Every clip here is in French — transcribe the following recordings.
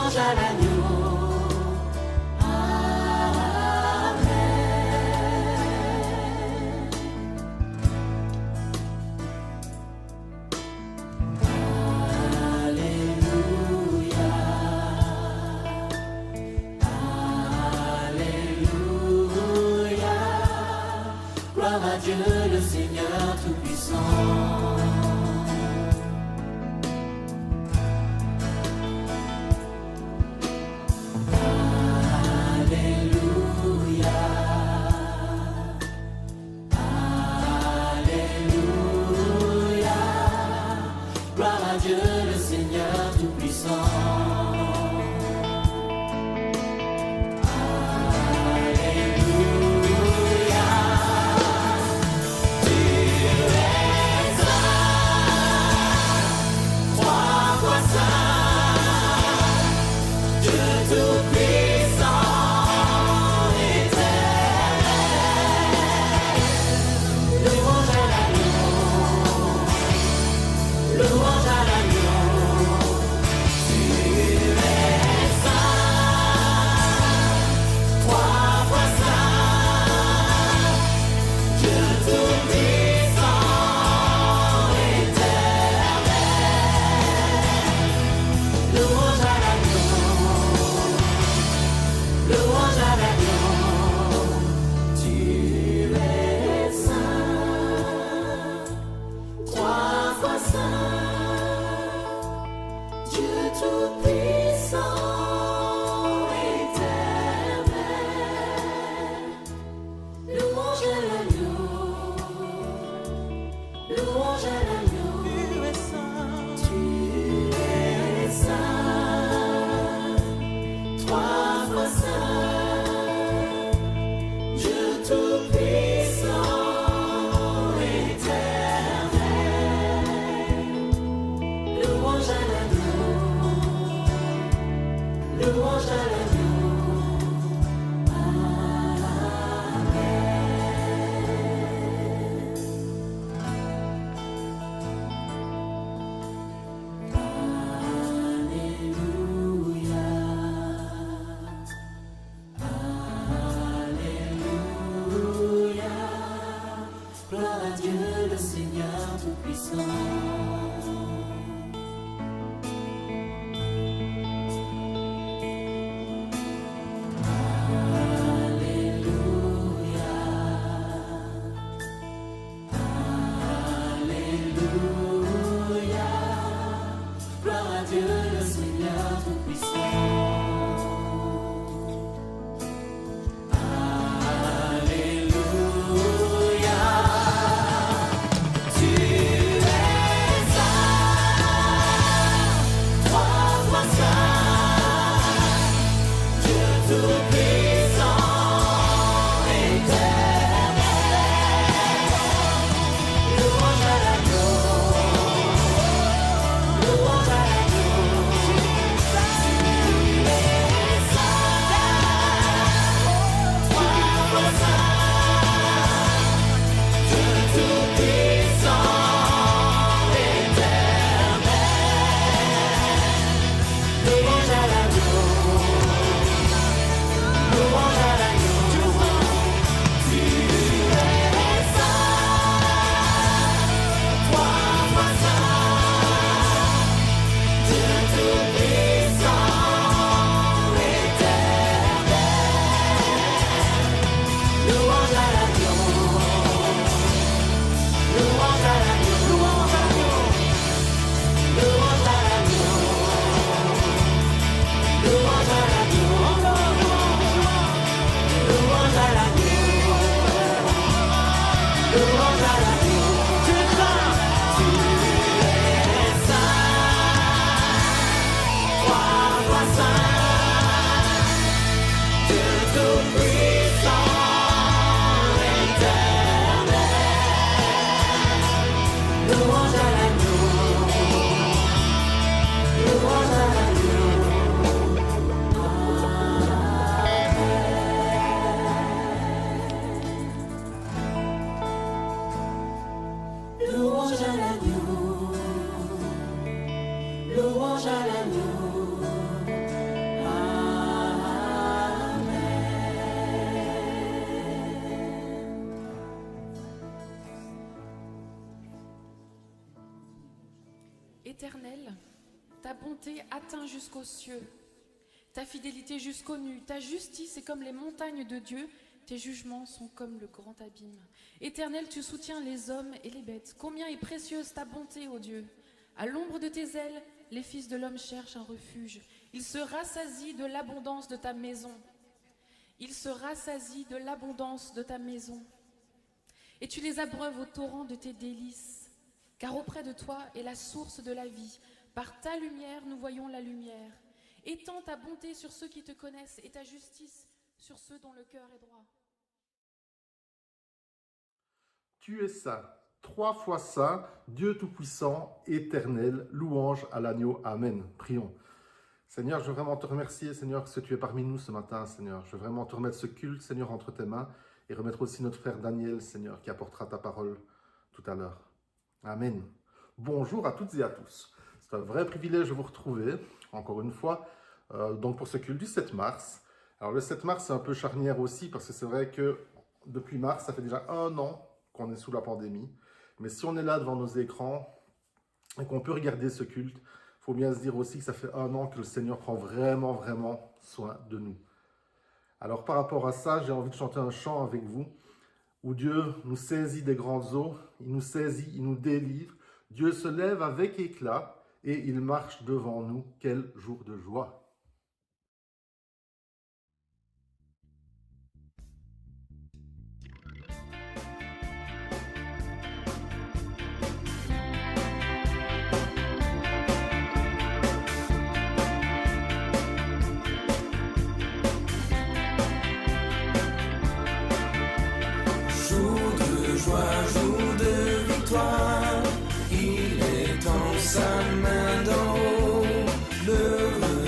Louange à l'agneau. Dieu le Seigneur Tout-Puissant. Alléluia. Alléluia. Gloire à Dieu le Seigneur Tout-Puissant. Éternel, ta bonté atteint jusqu'aux cieux, ta fidélité jusqu'aux nues, ta justice est comme les montagnes de Dieu, tes jugements sont comme le grand abîme. Éternel, tu soutiens les hommes et les bêtes. Combien est précieuse ta bonté, ô Dieu! À l'ombre de tes ailes, les fils de l'homme cherchent un refuge. Ils se rassasient de l'abondance de ta maison. Ils se rassasient de l'abondance de ta maison. Et tu les abreuves au torrent de tes délices. Car auprès de toi est la source de la vie. Par ta lumière, nous voyons la lumière. Étends ta bonté sur ceux qui te connaissent et ta justice sur ceux dont le cœur est droit. Tu es saint, 3 fois saint, Dieu Tout-Puissant, éternel, louange à l'agneau. Amen. Prions. Seigneur, je veux vraiment te remercier, Seigneur, que tu es parmi nous ce matin, Seigneur. Je veux vraiment te remettre ce culte, Seigneur, entre tes mains et remettre aussi notre frère Daniel, Seigneur, qui apportera ta parole tout à l'heure. Amen. Bonjour à toutes et à tous. C'est un vrai privilège de vous retrouver, encore une fois, donc pour ce culte du 7 mars. Alors le 7 mars, c'est un peu charnière aussi, parce que c'est vrai que depuis mars, ça fait déjà 1 an qu'on est sous la pandémie. Mais si on est là devant nos écrans et qu'on peut regarder ce culte, il faut bien se dire aussi que ça fait 1 an que le Seigneur prend vraiment soin de nous. Alors par rapport à ça, j'ai envie de chanter un chant avec vous, où Dieu nous saisit des grandes eaux, il nous saisit, il nous délivre. Dieu se lève avec éclat et il marche devant nous. Quel jour de joie! Jour de victoire, il étend sa main d'en haut, me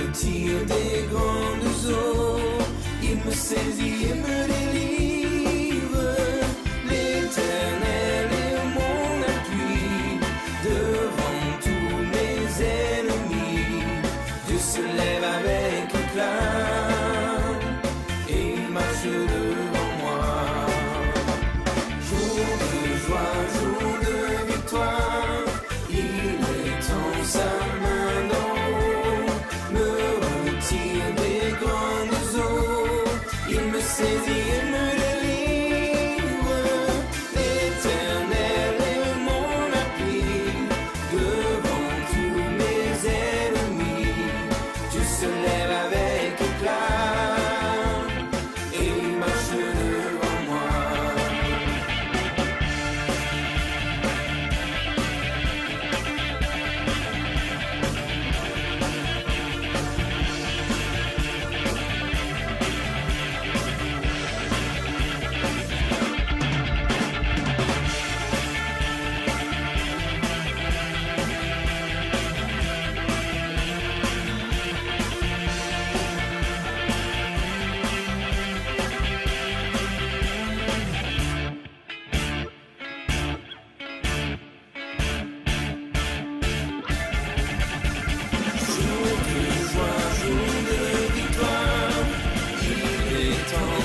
retire des grandes eaux, il me saisit et me délivre. L'Éternel est mon appui, devant tous mes ennemis. Dieu se lève avec éclat et il marche devant moi. Jour de victoire, il étend sa main d'en haut, me retire des grandes eaux, il me saisit et me délivre. L'Éternel est mon appui, devant tous mes ennemis. Dieu se lève avec éclat et il marche devant moi.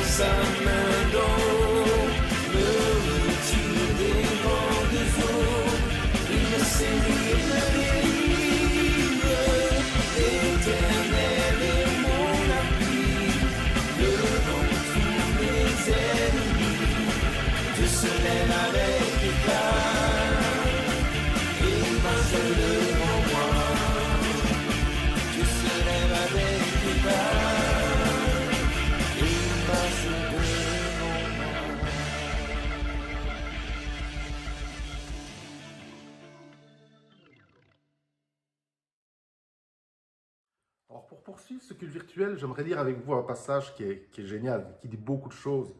Sa main d'en haut, me retire des grandes eaux, il me saisit et me délivre. L'Éternel est mon appui, devant tous mes ennemis. Dieu se lève avec éclat et il marche devant moi. Dieu se lève avec éclat. Alors pour poursuivre ce culte virtuel, j'aimerais lire avec vous un passage qui est génial, qui dit beaucoup de choses.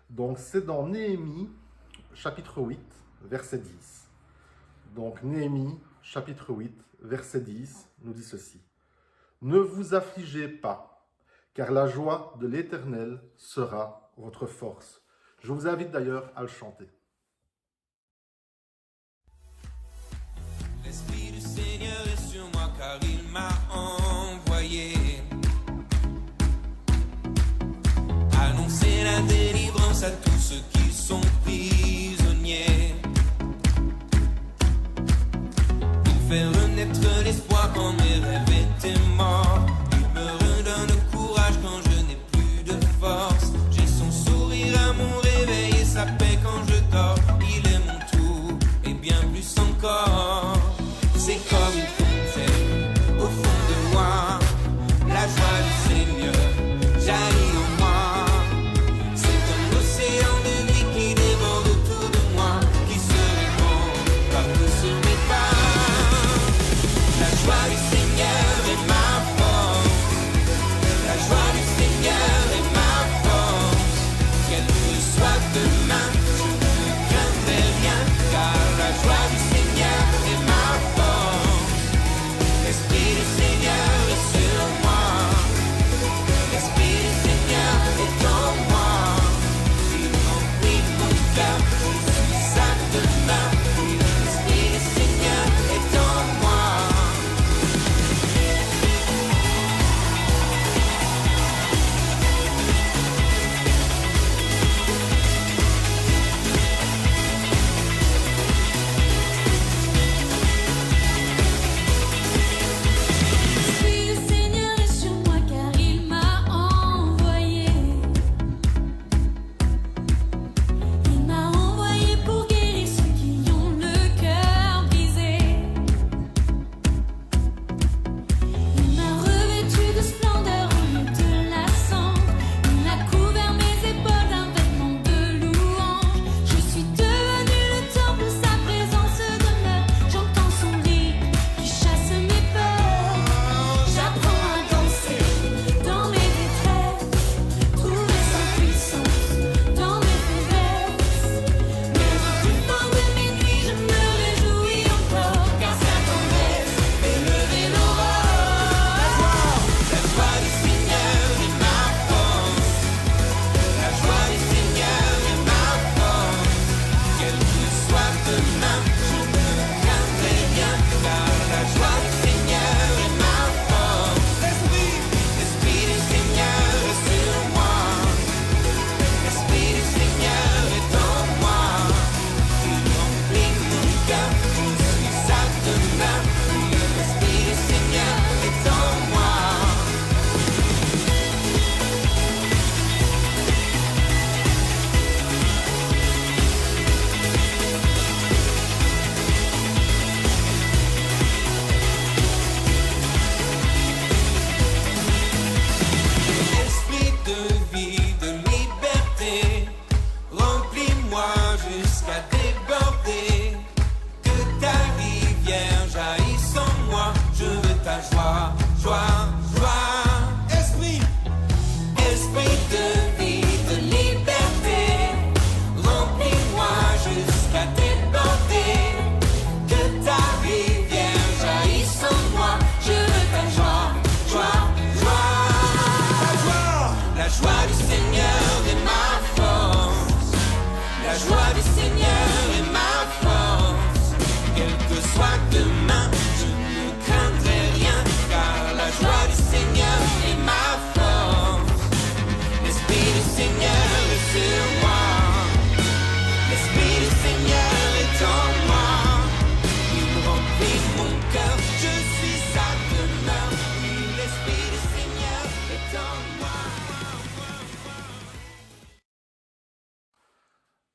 Donc c'est dans Néhémie, chapitre 8, verset 10. Donc Néhémie, chapitre 8, verset 10, nous dit ceci. « Ne vous affligez pas, car la joie de l'Éternel sera votre force. » Je vous invite d'ailleurs à le chanter. L'Esprit du Seigneur est sur moi car il m'a envoyé annoncer la délivrance à tous ceux qui sont prisonniers. Il fait renaître l'espoir quand mes rêves étaient morts. Il me redonne le courage quand je n'ai plus de force. J'ai son sourire à mon réveil et sa paix quand je dors. Il est mon tout et bien plus encore. C'est comme une fontaine au fond de moi. La joie du Seigneur jaillit en moi. C'est un océan de vie qui déborde autour de moi, qui se répand partout sur mes pas. La joie du Seigneur est ma force. La joie du Seigneur est ma force. Quel que soit demain, je ne craindrai rien, car la joie du Seigneur est ma force. L'Esprit du Seigneur est sur moi. L'Esprit du Seigneur est en moi. Il remplit mon cœur, je suis sa demeure. L'Esprit du Seigneur est en moi. L'Esprit du Seigneur est sur moi car il m'a envoyé. Il m'a envoyé pour guérir ceux qui ont le cœur brisé. Il m'a revêtu de splendeur au lieu de la cendre. Il a couvert mes épaules d'un vêtement de louange. Je suis devenu le temple où sa présence demeure. J'entends son rire qui chasse mes peurs. J'apprends à danser dans mes détresses, trouver sa puissance dans mes faiblesses. Mais au plus fort de mes nuits, je me réjouis encore, car sa tendresse fait lever l'aurore. La joie du Seigneur est ma force. La joie du Seigneur est ma force. Quel que soit demain, je ne craindrai rien, car la joie du Seigneur est ma force. L'Esprit du Seigneur est sur moi. L'Esprit du Seigneur est en moi. Il remplit mon cœur, je suis sa demeure. L'Esprit du Seigneur est en moi. Esprit de vie, de liberté, remplis-moi jusqu'à déborder. Que ta rivière jaillisse en moi, je veux ta joie, joie, joie. Esprit de vie, de liberté, remplis-moi jusqu'à déborder. Que ta rivière jaillisse en moi, je veux ta joie, joie, joie. La joie du Seigneur est ma force. La joie du Seigneur est ma force. Quel que soit demain, je ne craindrai rien, car la joie du Seigneur est ma force. L'Esprit du Seigneur est sur moi. L'Esprit du Seigneur est en moi. Il remplit mon cœur, je suis sa demeure. Oui, l'Esprit du Seigneur est en moi.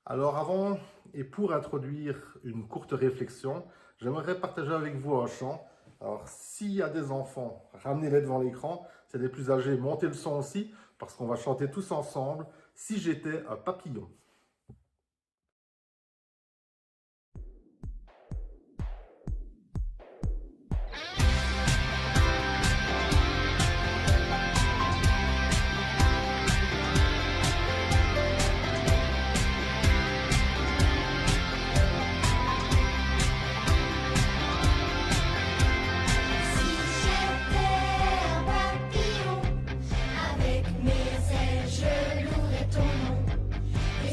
Alors avant et pour introduire une courte réflexion, j'aimerais partager avec vous un chant. Alors s'il y a des enfants, ramenez-les devant l'écran. C'est des plus âgés, montez le son aussi, parce qu'on va chanter tous ensemble « Si j'étais un papillon ». Si j'étais un papillon, avec mes ailes je louerais ton nom. Et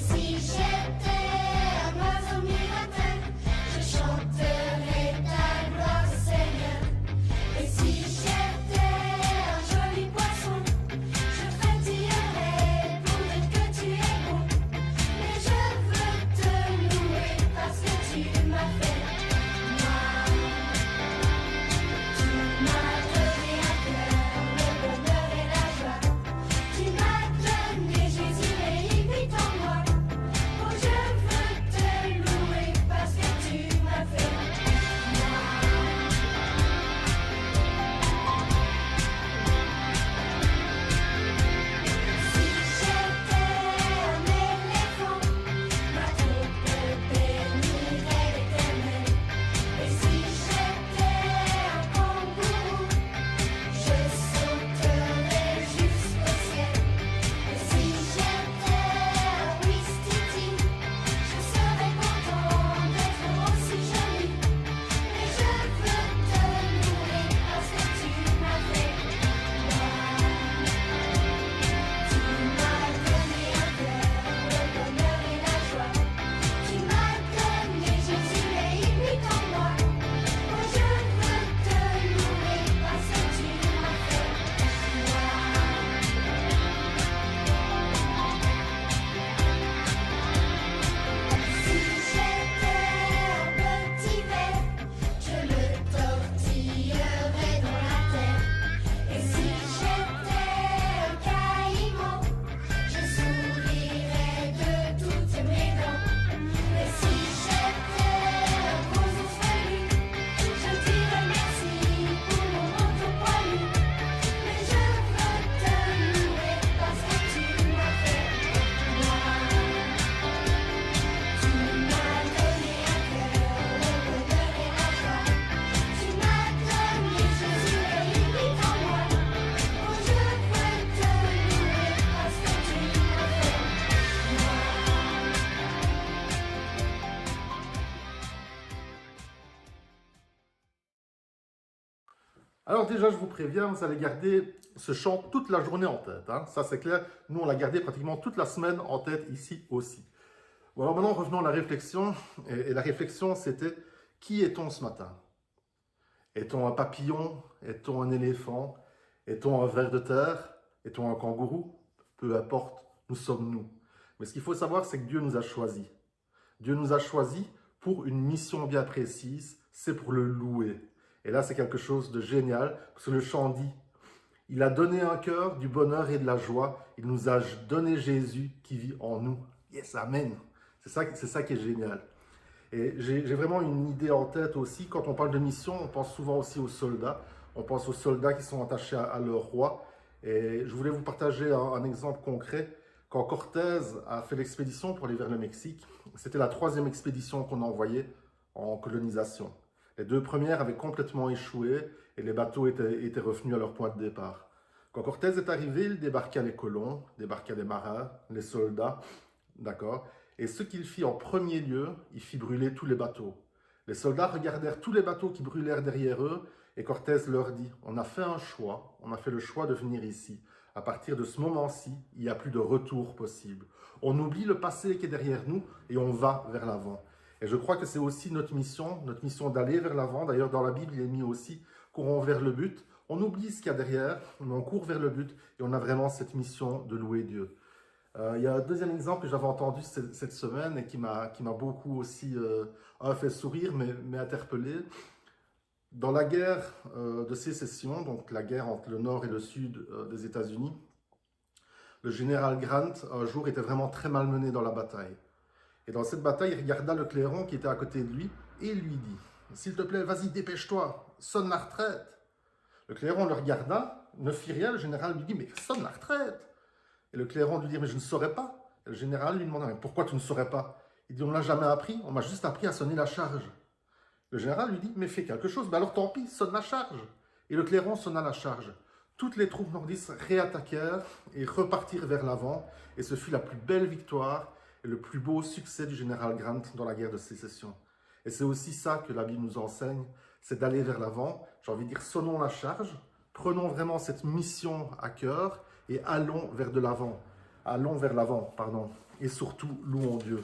Alors déjà, je vous préviens, vous allez garder ce chant toute la journée en tête. Hein. Ça, c'est clair. Nous, on l'a gardé pratiquement toute la semaine en tête ici aussi. Bon, alors maintenant, revenons à la réflexion. Et la réflexion, c'était, qui est-on ce matin? Est-on un papillon? Est-on un éléphant? Est-on un ver de terre? Est-on un kangourou? Peu importe, nous sommes nous. Mais ce qu'il faut savoir, c'est que Dieu nous a choisis. Dieu nous a choisis pour une mission bien précise, c'est pour le louer. Et là, c'est quelque chose de génial, parce que le chant dit, il a donné un cœur, du bonheur et de la joie, il nous a donné Jésus qui vit en nous. Yes, amen. C'est ça qui est génial. Et j'ai vraiment une idée en tête aussi, quand on parle de mission, on pense souvent aussi aux soldats. On pense aux soldats qui sont attachés à leur roi. Et je voulais vous partager un exemple concret. Quand Cortés a fait l'expédition pour aller vers le Mexique, c'était la 3e expédition qu'on a envoyée en colonisation. Les 2 premières avaient complètement échoué et les bateaux étaient revenus à leur point de départ. Quand Cortés est arrivé, il débarqua les colons, débarqua les marins, les soldats, d'accord. Et ce qu'il fit en premier lieu, il fit brûler tous les bateaux. Les soldats regardèrent tous les bateaux qui brûlèrent derrière eux et Cortés leur dit, on a fait un choix, on a fait le choix de venir ici. À partir de ce moment-ci, il n'y a plus de retour possible. On oublie le passé qui est derrière nous et on va vers l'avant. Et je crois que c'est aussi notre mission d'aller vers l'avant. D'ailleurs, dans la Bible, il est mis aussi courons vers le but. On oublie ce qu'il y a derrière, mais on court vers le but et on a vraiment cette mission de louer Dieu. Il y a un deuxième exemple que j'avais entendu cette semaine et qui m'a beaucoup aussi fait sourire, mais interpellé. Dans la guerre de sécession, donc la guerre entre le nord et le sud des États-Unis, le général Grant, un jour, était vraiment très malmené dans la bataille. Et dans cette bataille, il regarda le clairon qui était à côté de lui et il lui dit « S'il te plaît, vas-y, dépêche-toi, sonne la retraite !» Le clairon le regarda, ne fit rien, le général lui dit « Mais sonne la retraite !» Et le clairon lui dit « Mais je ne saurais pas !» Et le général lui demanda « Mais pourquoi tu ne saurais pas ?» Il dit « On ne l'a jamais appris, on m'a juste appris à sonner la charge. » Le général lui dit « Mais fais quelque chose, mais alors tant pis, sonne la charge !» Et le clairon sonna la charge. Toutes les troupes nordistes réattaquèrent et repartirent vers l'avant, et ce fut la plus belle victoire et le plus beau succès du général Grant dans la guerre de sécession. Et c'est aussi ça que la Bible nous enseigne, c'est d'aller vers l'avant. J'ai envie de dire, sonnons la charge, prenons vraiment cette mission à cœur et allons vers de l'avant. Allons vers l'avant, pardon. Et surtout, louons Dieu.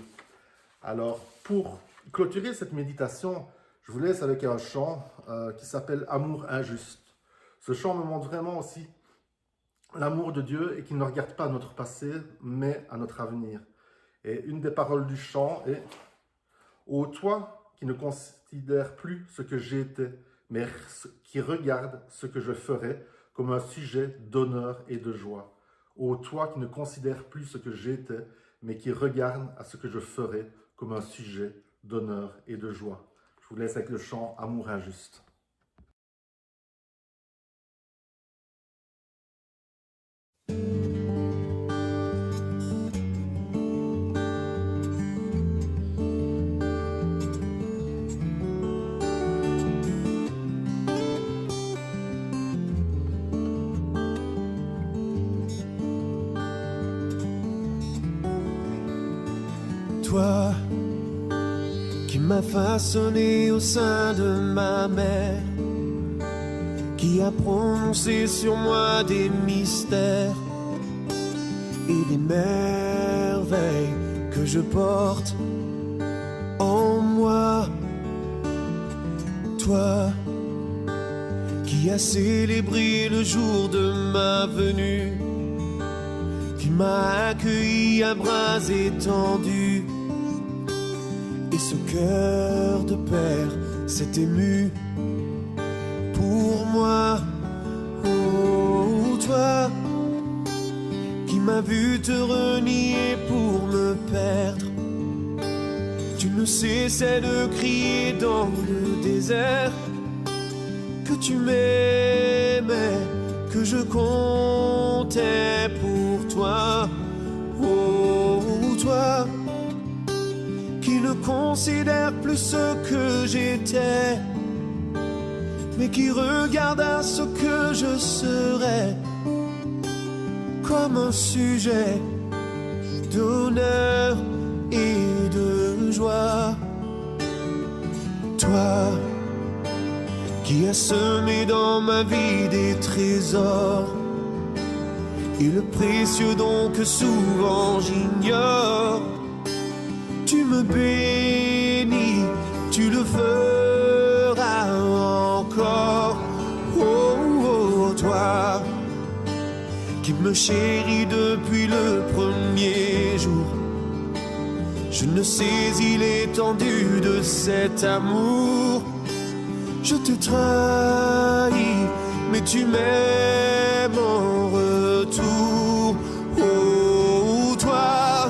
Alors, pour clôturer cette méditation, je vous laisse avec un chant qui s'appelle « Amour injuste ». Ce chant me montre vraiment aussi l'amour de Dieu et qu'il ne regarde pas à notre passé, mais à notre avenir. Et une des paroles du chant est « Ô toi qui ne considères plus ce que j'étais, mais qui regarde ce que je ferai comme un sujet d'honneur et de joie. Ô toi qui ne considères plus ce que j'étais, mais qui regarde à ce que je ferai comme un sujet d'honneur et de joie. » Je vous laisse avec le chant « Amour injuste ». Toi qui m'as façonné au sein de ma mère, qui a prononcé sur moi des mystères et des merveilles que je porte en moi. Toi qui as célébré le jour de ma venue, qui m'a accueilli à bras étendus, et ce cœur de père s'est ému pour moi. Oh, toi qui m'as vu te renier pour me perdre, tu ne cessais de crier dans le désert que tu m'aimais, que je comptais pour toi. Oh, toi qui ne considère plus ce que j'étais, mais qui regarde à ce que je serai comme un sujet d'honneur et de joie. Toi qui a semé dans ma vie des trésors, et le précieux don que souvent j'ignore. Tu me bénis, tu le feras encore. Oh, oh, toi qui me chéris depuis le premier jour, je ne saisis l'étendue de cet amour. Je te trahis, mais tu m'aimes en retour. Oh, toi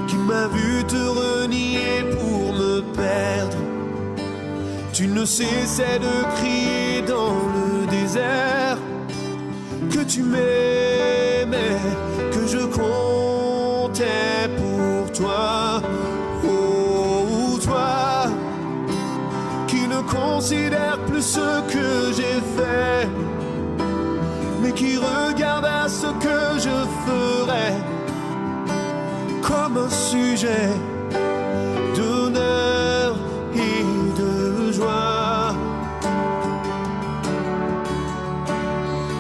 qui m'as vu te renier pour me perdre, tu ne cessais de crier dans le désert que tu m'aimais, que je comptais pour toi. Oh, toi qui ne considère plus ce que j'ai fait, mais qui regarde à ce que je ferai comme un sujet d'honneur et de joie.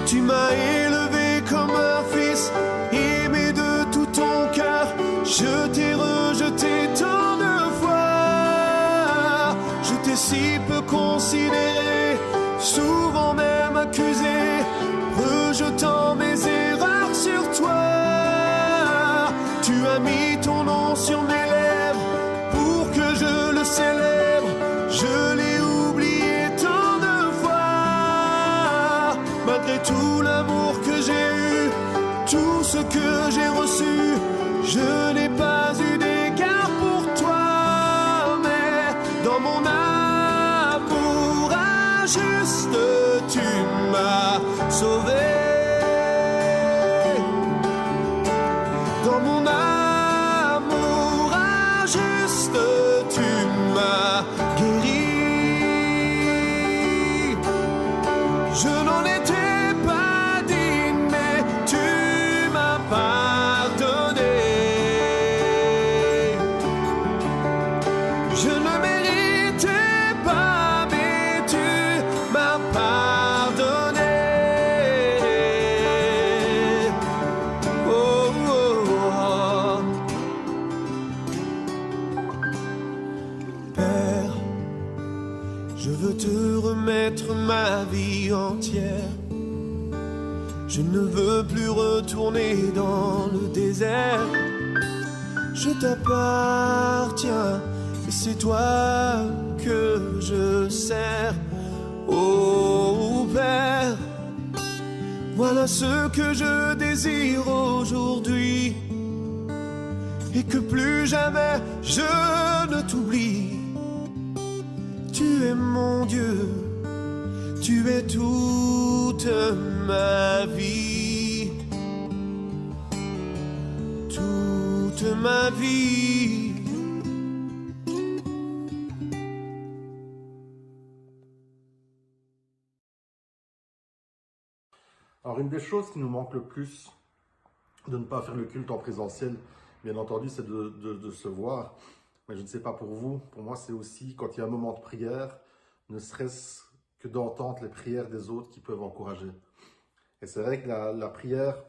Tu m'as élevé comme un fils, aimé de tout ton cœur. Je t'ai rejeté tant de fois, je t'ai si peu considéré, souvent même accusé, rejetant mes erreurs sur toi. Tu as mis ton nom sur mes lèvres pour que je le célèbre. Je l'ai oublié tant de fois. Malgré tout l'amour que j'ai eu, tout ce que j'ai reçu, je n'ai pas eu d'égard pour toi. Mais dans mon amour injuste, tu m'as sauvé. Dans mon amour injuste, tu m'as guéri. Je n'en étais pas digne, mais tu m'as pardonné. Je ne méritais pas, mais tu m'as pardonné. Oh, oh, oh. Père, je veux te remettre ma vie entière. Je ne veux plus retourner dans le désert. Je t'appartiens et c'est toi que je sers. Oh Père, voilà ce que je désire aujourd'hui, et que plus jamais je ne t'oublie. Tu es mon Dieu, tu es toute ma vie, toute ma vie. Alors, une des choses qui nous manque le plus de ne pas faire le culte en présentiel, bien entendu, c'est de se voir. Mais je ne sais pas pour vous, pour moi, c'est aussi quand il y a un moment de prière, ne serait-ce que d'entendre les prières des autres qui peuvent encourager. Et c'est vrai que la prière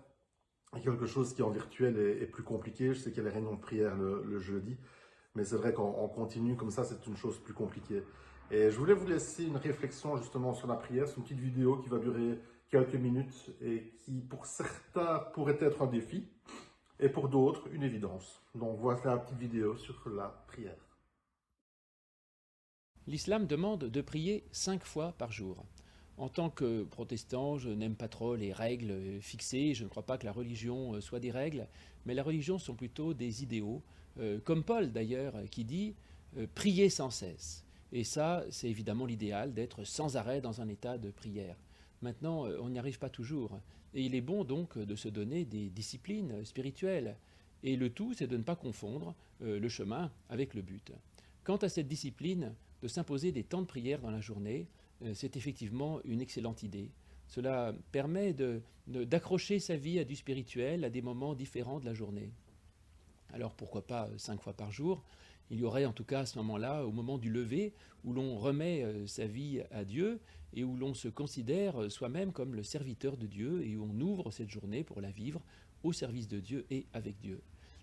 est quelque chose qui en virtuel est plus compliqué. Je sais qu'il y a les réunions de prière le jeudi, mais c'est vrai qu'en continu, comme ça, c'est une chose plus compliquée. Et je voulais vous laisser une réflexion justement sur la prière. C'est une petite vidéo qui va durer quelques minutes et qui, pour certains, pourrait être un défi et pour d'autres, une évidence. Donc voilà la petite vidéo sur la prière. L'islam demande de prier 5 fois par jour. En tant que protestant, je n'aime pas trop les règles fixées. Je ne crois pas que la religion soit des règles, mais la religion sont plutôt des idéaux, comme Paul d'ailleurs, qui dit « prier sans cesse ». Et ça, c'est évidemment l'idéal, d'être sans arrêt dans un état de prière. Maintenant, on n'y arrive pas toujours. Et il est bon donc de se donner des disciplines spirituelles. Et le tout, c'est de ne pas confondre le chemin avec le but. Quant à cette discipline, de s'imposer des temps de prière dans la journée, c'est effectivement une excellente idée. Cela permet d'accrocher sa vie à du spirituel à des moments différents de la journée. Alors pourquoi pas 5 fois par jour? Il y aurait en tout cas à ce moment-là, au moment du lever, où l'on remet sa vie à Dieu et où l'on se considère soi-même comme le serviteur de Dieu et où on ouvre cette journée pour la vivre au service de Dieu et avec Dieu.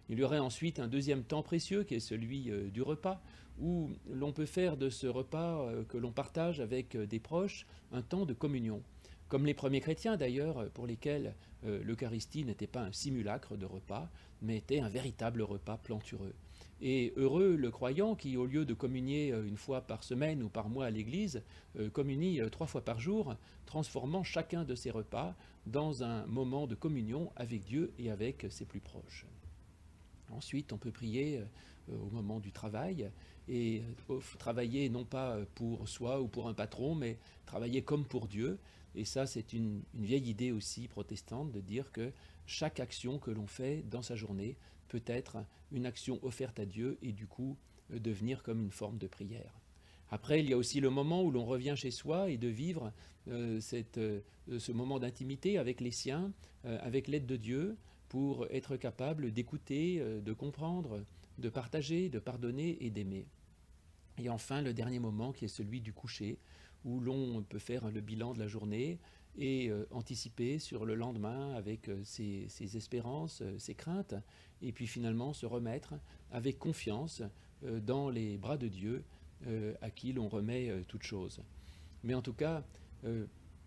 Il y aurait ensuite un deuxième temps précieux qui est celui du repas, où l'on peut faire de ce repas que l'on partage avec des proches un temps de communion. Comme les premiers chrétiens d'ailleurs, pour lesquels l'Eucharistie n'était pas un simulacre de repas, mais était un véritable repas plantureux. Et heureux le croyant qui, au lieu de communier une fois par semaine ou par mois à l'église, communie 3 fois par jour, transformant chacun de ses repas dans un moment de communion avec Dieu et avec ses plus proches. Ensuite, on peut prier au moment du travail, et travailler non pas pour soi ou pour un patron, mais travailler comme pour Dieu. Et ça, c'est une vieille idée aussi protestante de dire que chaque action que l'on fait dans sa journée peut être une action offerte à Dieu et du coup devenir comme une forme de prière. Après, il y a aussi le moment où l'on revient chez soi et de vivre ce moment d'intimité avec les siens, avec l'aide de Dieu, pour être capable d'écouter, de comprendre, de partager, de pardonner et d'aimer. Et enfin, le dernier moment qui est celui du coucher, où l'on peut faire le bilan de la journée et anticiper sur le lendemain avec ses espérances, ses craintes, et puis finalement se remettre avec confiance dans les bras de Dieu à qui l'on remet toute chose. Mais en tout cas,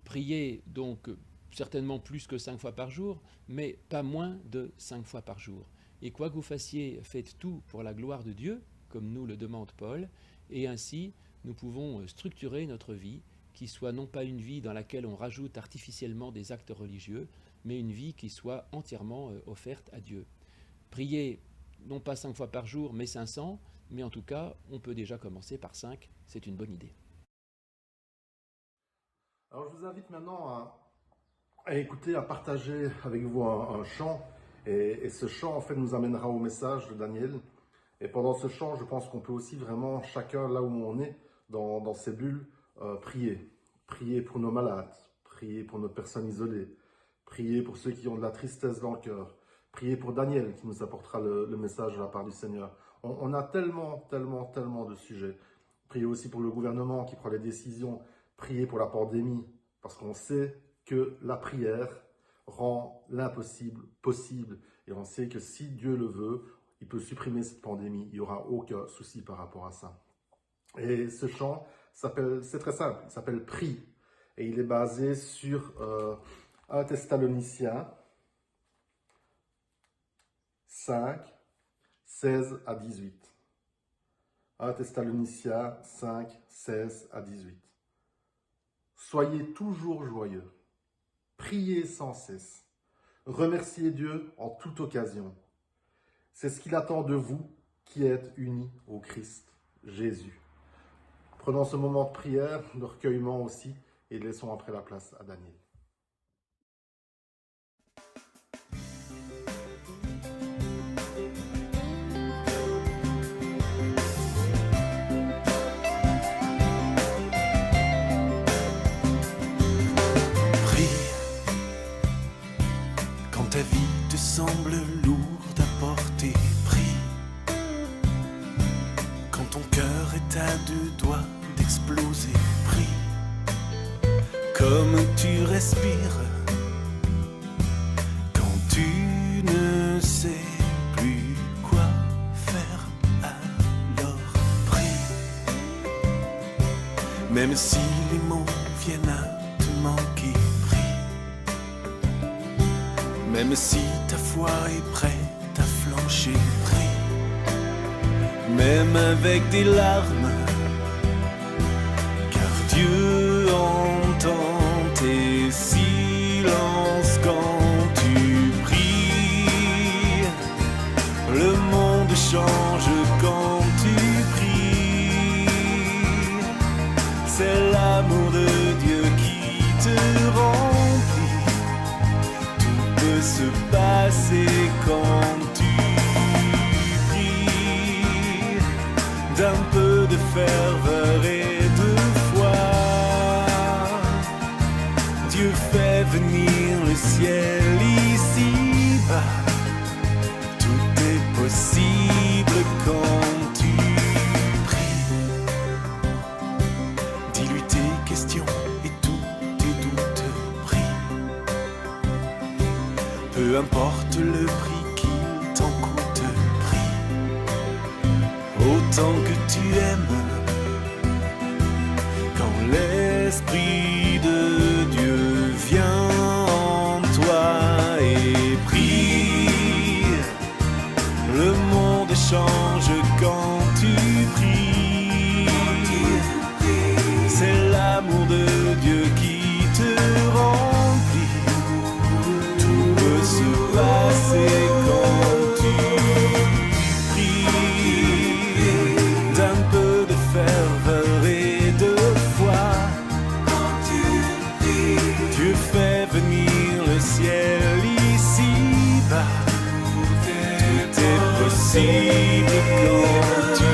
prier donc certainement plus que 5 fois par jour, mais pas moins de 5 fois par jour. Et quoi que vous fassiez, faites tout pour la gloire de Dieu, comme nous le demande Paul, et ainsi nous pouvons structurer notre vie, qui soit non pas une vie dans laquelle on rajoute artificiellement des actes religieux, mais une vie qui soit entièrement offerte à Dieu. Prier non pas 5 fois par jour, mais 500, mais en tout cas, on peut déjà commencer par 5, c'est une bonne idée. Alors je vous invite maintenant à écouter, à partager avec vous un chant, et ce chant en fait nous amènera au message de Daniel. Et pendant ce chant, je pense qu'on peut aussi vraiment, chacun là où on est, dans ses bulles, prier. Prier pour nos malades, prier pour nos personnes isolées, prier pour ceux qui ont de la tristesse dans le cœur, prier pour Daniel qui nous apportera le message de la part du Seigneur. On a tellement de sujets. Prier aussi pour le gouvernement qui prend les décisions, prier pour la pandémie, parce qu'on sait que la prière rend l'impossible possible. Et on sait que si Dieu le veut, il peut supprimer cette pandémie. Il n'y aura aucun souci par rapport à ça. Et ce chant, c'est très simple, il s'appelle « Prie ». Et il est basé sur 1 Thessaloniciens 5, 16 à 18. 1 Thessaloniciens 5, 16 à 18. Soyez toujours joyeux, priez sans cesse, remerciez Dieu en toute occasion. C'est ce qu'il attend de vous qui êtes unis au Christ Jésus. Prenons ce moment de prière, de recueillement aussi, et laissons après la place à Daniel. Ta vie te semble lourde à porter, prie. Quand ton cœur est à 2 doigts d'exploser, prie. Comme tu respires, quand tu ne sais plus quoi faire, alors prie. Même si les mots viennent à te manquer, même si ta foi est prête à flancher, prie, même avec des larmes, car Dieu entend tes silences quand tu pries. Le monde change quand tu pries. C'est l'amour de Dieu qui te remplit. Se passer quand tu pries, d'un peu de ferveur et de foi. Dieu fait venir le ciel ici-bas. Tout est possible quand tu peu importe le prix qu'il t'en coûte, prie autant que tu aimes. Quand l'Esprit de Dieu vient en toi et prie, le monde change quand tu pries. C'est l'amour de Dieu qui te remplit. Tout peut se passer quand tu pries. D'un peu de ferveur et de foi, Dieu fait venir le ciel ici-bas. Tout est possible quand tu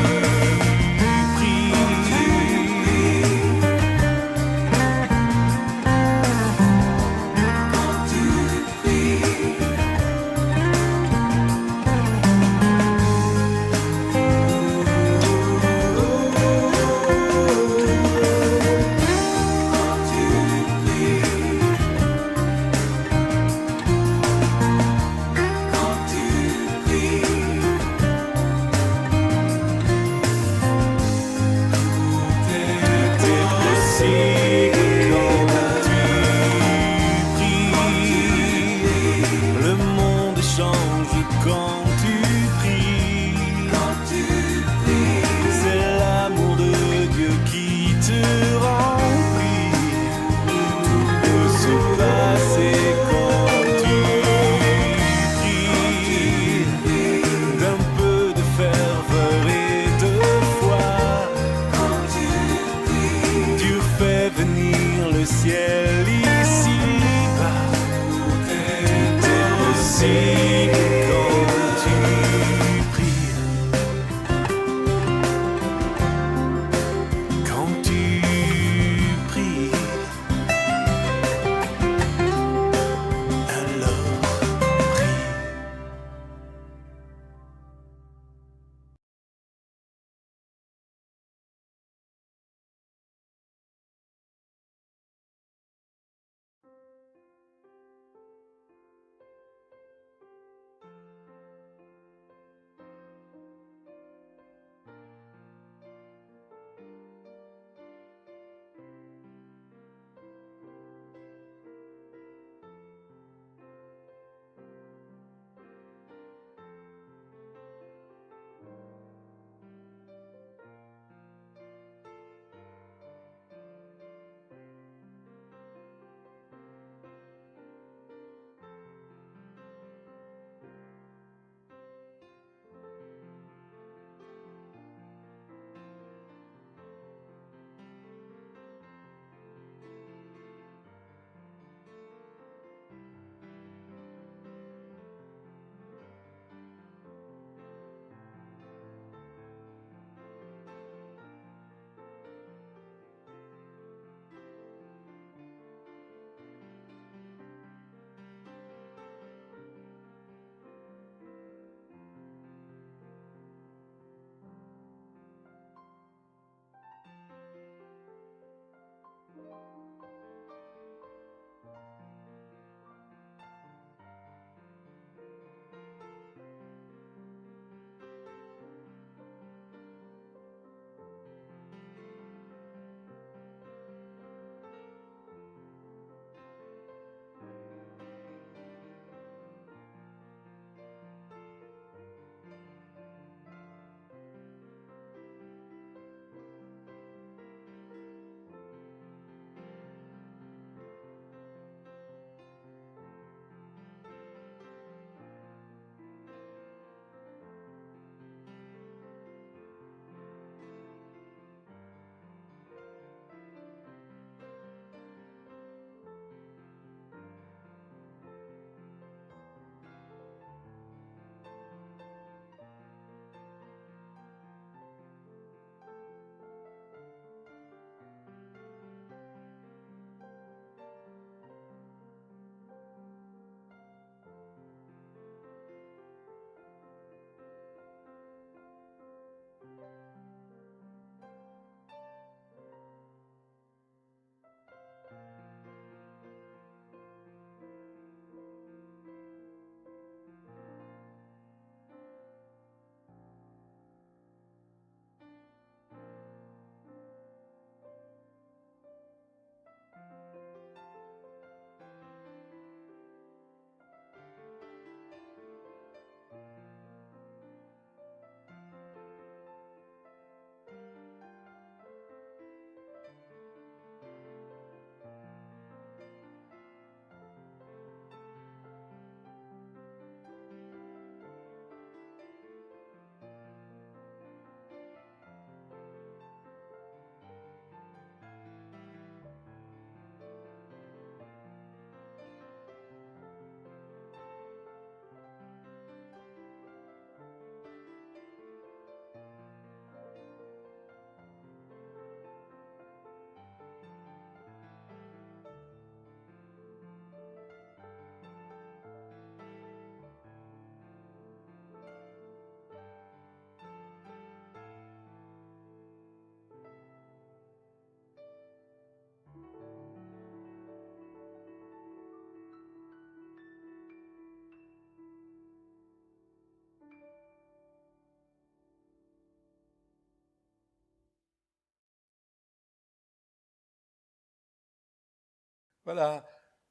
Voilà,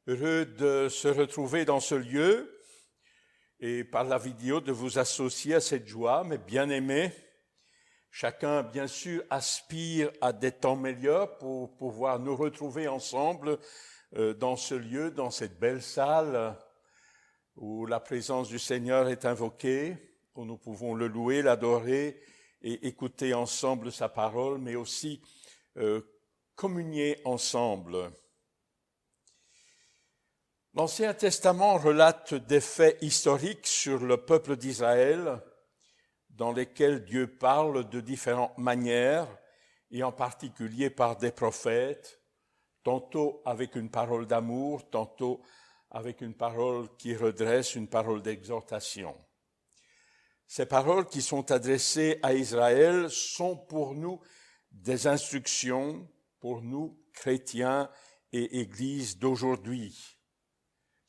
heureux de se retrouver dans ce lieu et par la vidéo de vous associer à cette joie, mes bien-aimés. Chacun, bien sûr, aspire à des temps meilleurs pour pouvoir nous retrouver ensemble dans ce lieu, dans cette belle salle où la présence du Seigneur est invoquée, où nous pouvons le louer, l'adorer et écouter ensemble sa parole, mais aussi communier ensemble. L'Ancien Testament relate des faits historiques sur le peuple d'Israël dans lesquels Dieu parle de différentes manières et en particulier par des prophètes, tantôt avec une parole d'amour, tantôt avec une parole qui redresse, une parole d'exhortation. Ces paroles qui sont adressées à Israël sont pour nous des instructions, pour nous, chrétiens et Églises d'aujourd'hui.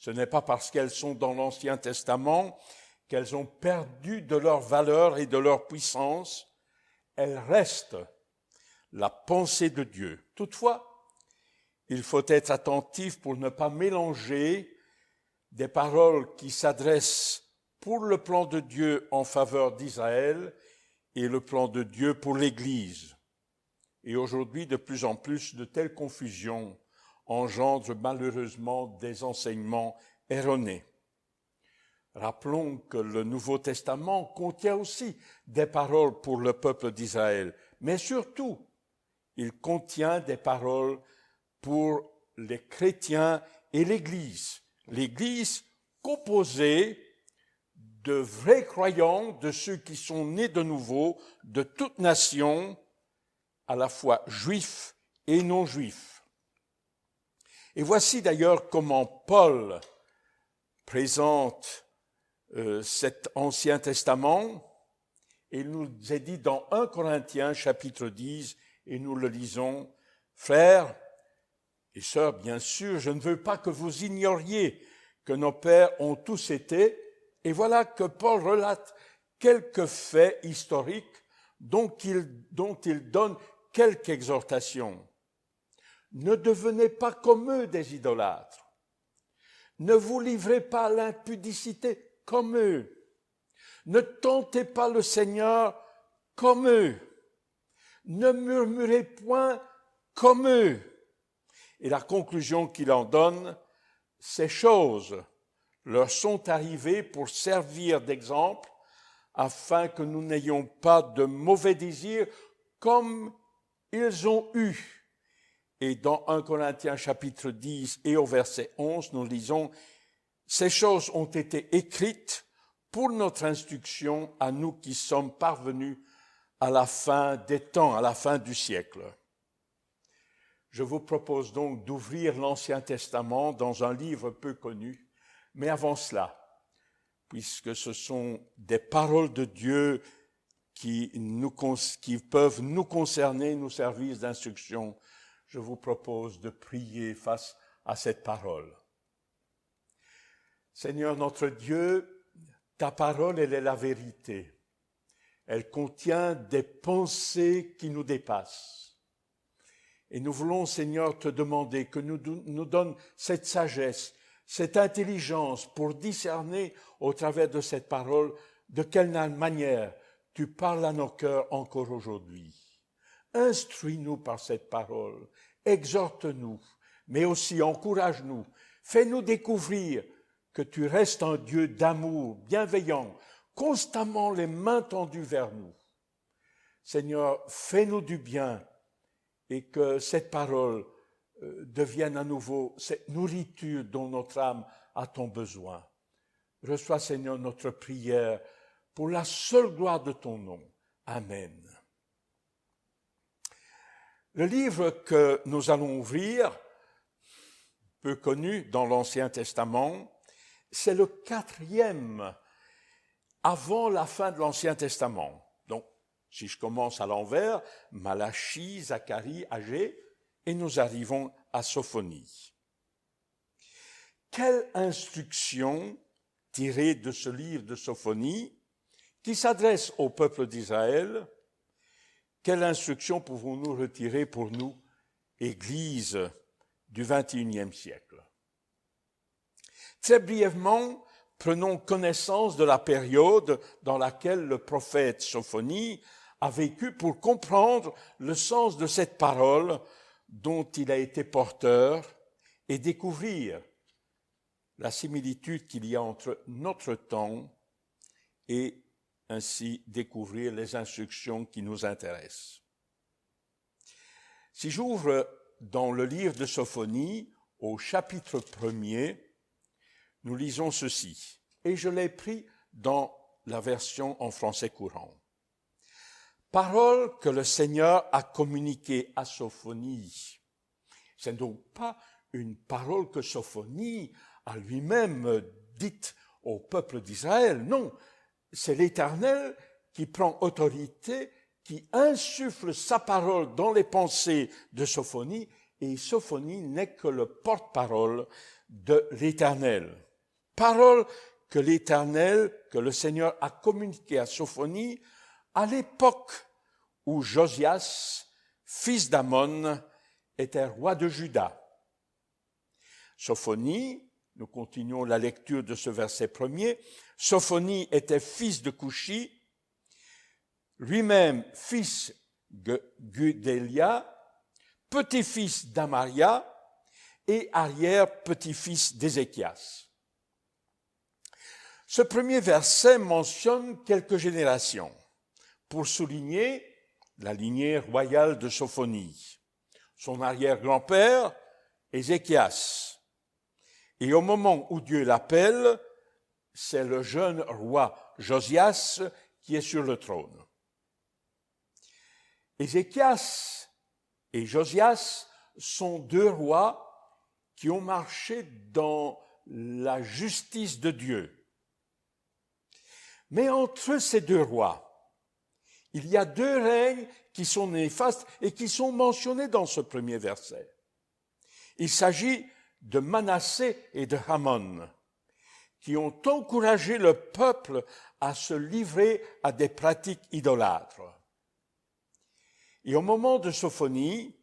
Ce n'est pas parce qu'elles sont dans l'Ancien Testament qu'elles ont perdu de leur valeur et de leur puissance. Elles restent la pensée de Dieu. Toutefois, il faut être attentif pour ne pas mélanger des paroles qui s'adressent pour le plan de Dieu en faveur d'Israël et le plan de Dieu pour l'Église. Et aujourd'hui, de plus en plus, de telles confusions engendrent malheureusement des enseignements erronés. Rappelons que le Nouveau Testament contient aussi des paroles pour le peuple d'Israël, mais surtout, il contient des paroles pour les chrétiens et l'Église. L'Église composée de vrais croyants, de ceux qui sont nés de nouveau, de toute nation, à la fois juifs et non-juifs. Et voici d'ailleurs comment Paul présente cet Ancien Testament. Il nous est dit dans 1 Corinthiens chapitre 10, et nous le lisons, « Frères et sœurs, bien sûr, je ne veux pas que vous ignoriez que nos pères ont tous été. » Et voilà que Paul relate quelques faits historiques dont il donne quelques exhortations. Ne devenez pas comme eux des idolâtres. Ne vous livrez pas à l'impudicité comme eux. Ne tentez pas le Seigneur comme eux. Ne murmurez point comme eux. Et la conclusion qu'il en donne, ces choses leur sont arrivées pour servir d'exemple afin que nous n'ayons pas de mauvais désirs comme ils ont eu. Et dans 1 Corinthiens chapitre 10 et au verset 11, nous lisons « Ces choses ont été écrites pour notre instruction à nous qui sommes parvenus à la fin des temps, à la fin du siècle. » Je vous propose donc d'ouvrir l'Ancien Testament dans un livre peu connu, mais avant cela, puisque ce sont des paroles de Dieu qui peuvent nous concerner, nous servir d'instruction, je vous propose de prier face à cette parole. Seigneur notre Dieu, ta parole, elle est la vérité. Elle contient des pensées qui nous dépassent. Et nous voulons, Seigneur, te demander que nous donnes cette sagesse, cette intelligence pour discerner au travers de cette parole de quelle manière tu parles à nos cœurs encore aujourd'hui. Instruis-nous par cette parole, exhorte-nous, mais aussi encourage-nous, fais-nous découvrir que tu restes un Dieu d'amour, bienveillant, constamment les mains tendues vers nous. Seigneur, fais-nous du bien et que cette parole devienne à nouveau cette nourriture dont notre âme a tant besoin. Reçois, Seigneur, notre prière pour la seule gloire de ton nom. Amen. Le livre que nous allons ouvrir, peu connu dans l'Ancien Testament, c'est le 4e avant la fin de l'Ancien Testament. Donc, si je commence à l'envers, Malachie, Zacharie, Agée, et nous arrivons à Sophonie. Quelle instruction tirée de ce livre de Sophonie qui s'adresse au peuple d'Israël? Quelle instruction pouvons-nous retirer pour nous, Église du XXIe siècle. Très brièvement, prenons connaissance de la période dans laquelle le prophète Sophonie a vécu pour comprendre le sens de cette parole dont il a été porteur et découvrir la similitude qu'il y a entre notre temps et ainsi découvrir les instructions qui nous intéressent. Si j'ouvre dans le livre de Sophonie, au chapitre 1er, nous lisons ceci, et je l'ai pris dans la version en français courant. Parole que le Seigneur a communiquée à Sophonie. Ce n'est donc pas une parole que Sophonie a lui-même dite au peuple d'Israël. Non, c'est l'Éternel qui prend autorité, qui insuffle sa parole dans les pensées de Sophonie, et Sophonie n'est que le porte-parole de l'Éternel. Parole que l'Éternel, que le Seigneur a communiquée à Sophonie à l'époque où Josias, fils d'Amon, était roi de Juda. Sophonie, nous continuons la lecture de ce verset premier, Sophonie était fils de Coushi, lui-même fils de Gudélia, petit-fils d'Amaria et arrière-petit-fils d'Ézéchias. Ce premier verset mentionne quelques générations pour souligner la lignée royale de Sophonie. Son arrière-grand-père, Ézéchias. Et au moment où Dieu l'appelle, c'est le jeune roi Josias qui est sur le trône. Ézéchias et Josias sont deux rois qui ont marché dans la justice de Dieu. Mais entre ces deux rois, il y a deux règnes qui sont néfastes et qui sont mentionnés dans ce premier verset. Il s'agit de Manassé et de Hamon, qui ont encouragé le peuple à se livrer à des pratiques idolâtres. Et au moment de Sophonie,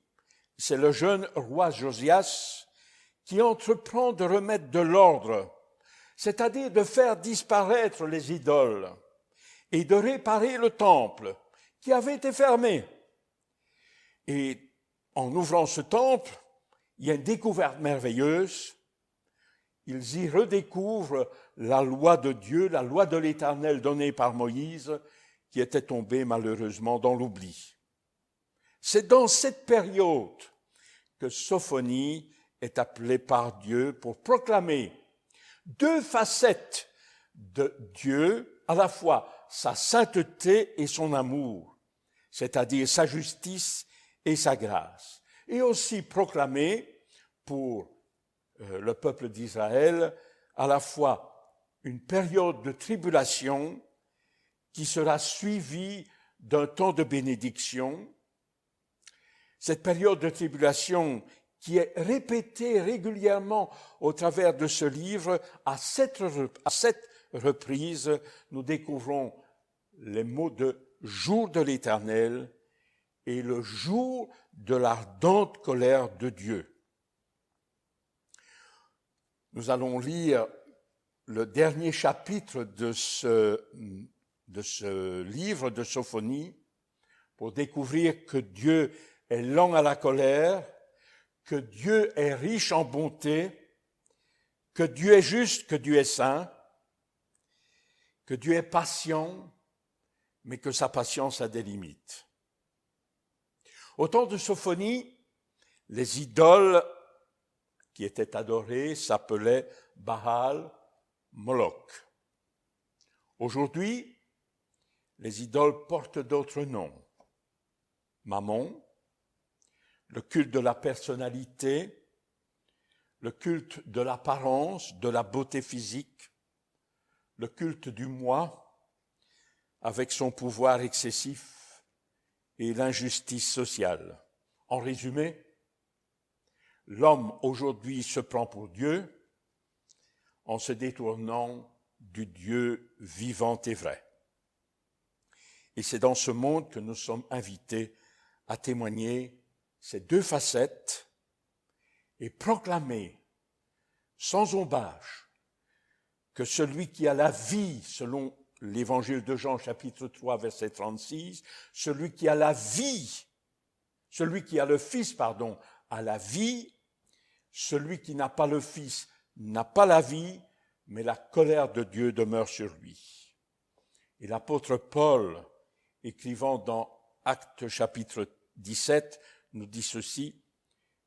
c'est le jeune roi Josias qui entreprend de remettre de l'ordre, c'est-à-dire de faire disparaître les idoles et de réparer le temple qui avait été fermé. Et en ouvrant ce temple, il y a une découverte merveilleuse. Ils y redécouvrent la loi de Dieu, la loi de l'Éternel donnée par Moïse, qui était tombée malheureusement dans l'oubli. C'est dans cette période que Sophonie est appelée par Dieu pour proclamer deux facettes de Dieu, à la fois sa sainteté et son amour, c'est-à-dire sa justice et sa grâce. Et aussi proclamer pour le peuple d'Israël à la fois une période de tribulation qui sera suivie d'un temps de bénédiction. Cette période de tribulation qui est répétée régulièrement au travers de ce livre, à sept reprises, nous découvrons les mots de « jour de l'Éternel » et le jour de l'ardente colère de Dieu. Nous allons lire le dernier chapitre de ce livre de Sophonie pour découvrir que Dieu est lent à la colère, que Dieu est riche en bonté, que Dieu est juste, que Dieu est saint, que Dieu est patient, mais que sa patience a des limites. Au temps de Sophonie, les idoles qui étaient adorées s'appelaient Baal, Moloch. Aujourd'hui, les idoles portent d'autres noms. Mammon, le culte de la personnalité, le culte de l'apparence, de la beauté physique, le culte du moi, avec son pouvoir excessif et l'injustice sociale. En résumé, l'homme aujourd'hui se prend pour Dieu en se détournant du Dieu vivant et vrai. Et c'est dans ce monde que nous sommes invités à témoigner ces deux facettes et proclamer sans embâche que celui qui a la vie, selon l'évangile de Jean, chapitre 3, verset 36, celui qui a la vie, celui qui a le Fils, a la vie, celui qui n'a pas le Fils n'a pas la vie, mais la colère de Dieu demeure sur lui. Et l'apôtre Paul, écrivant dans Actes chapitre 17, nous dit ceci: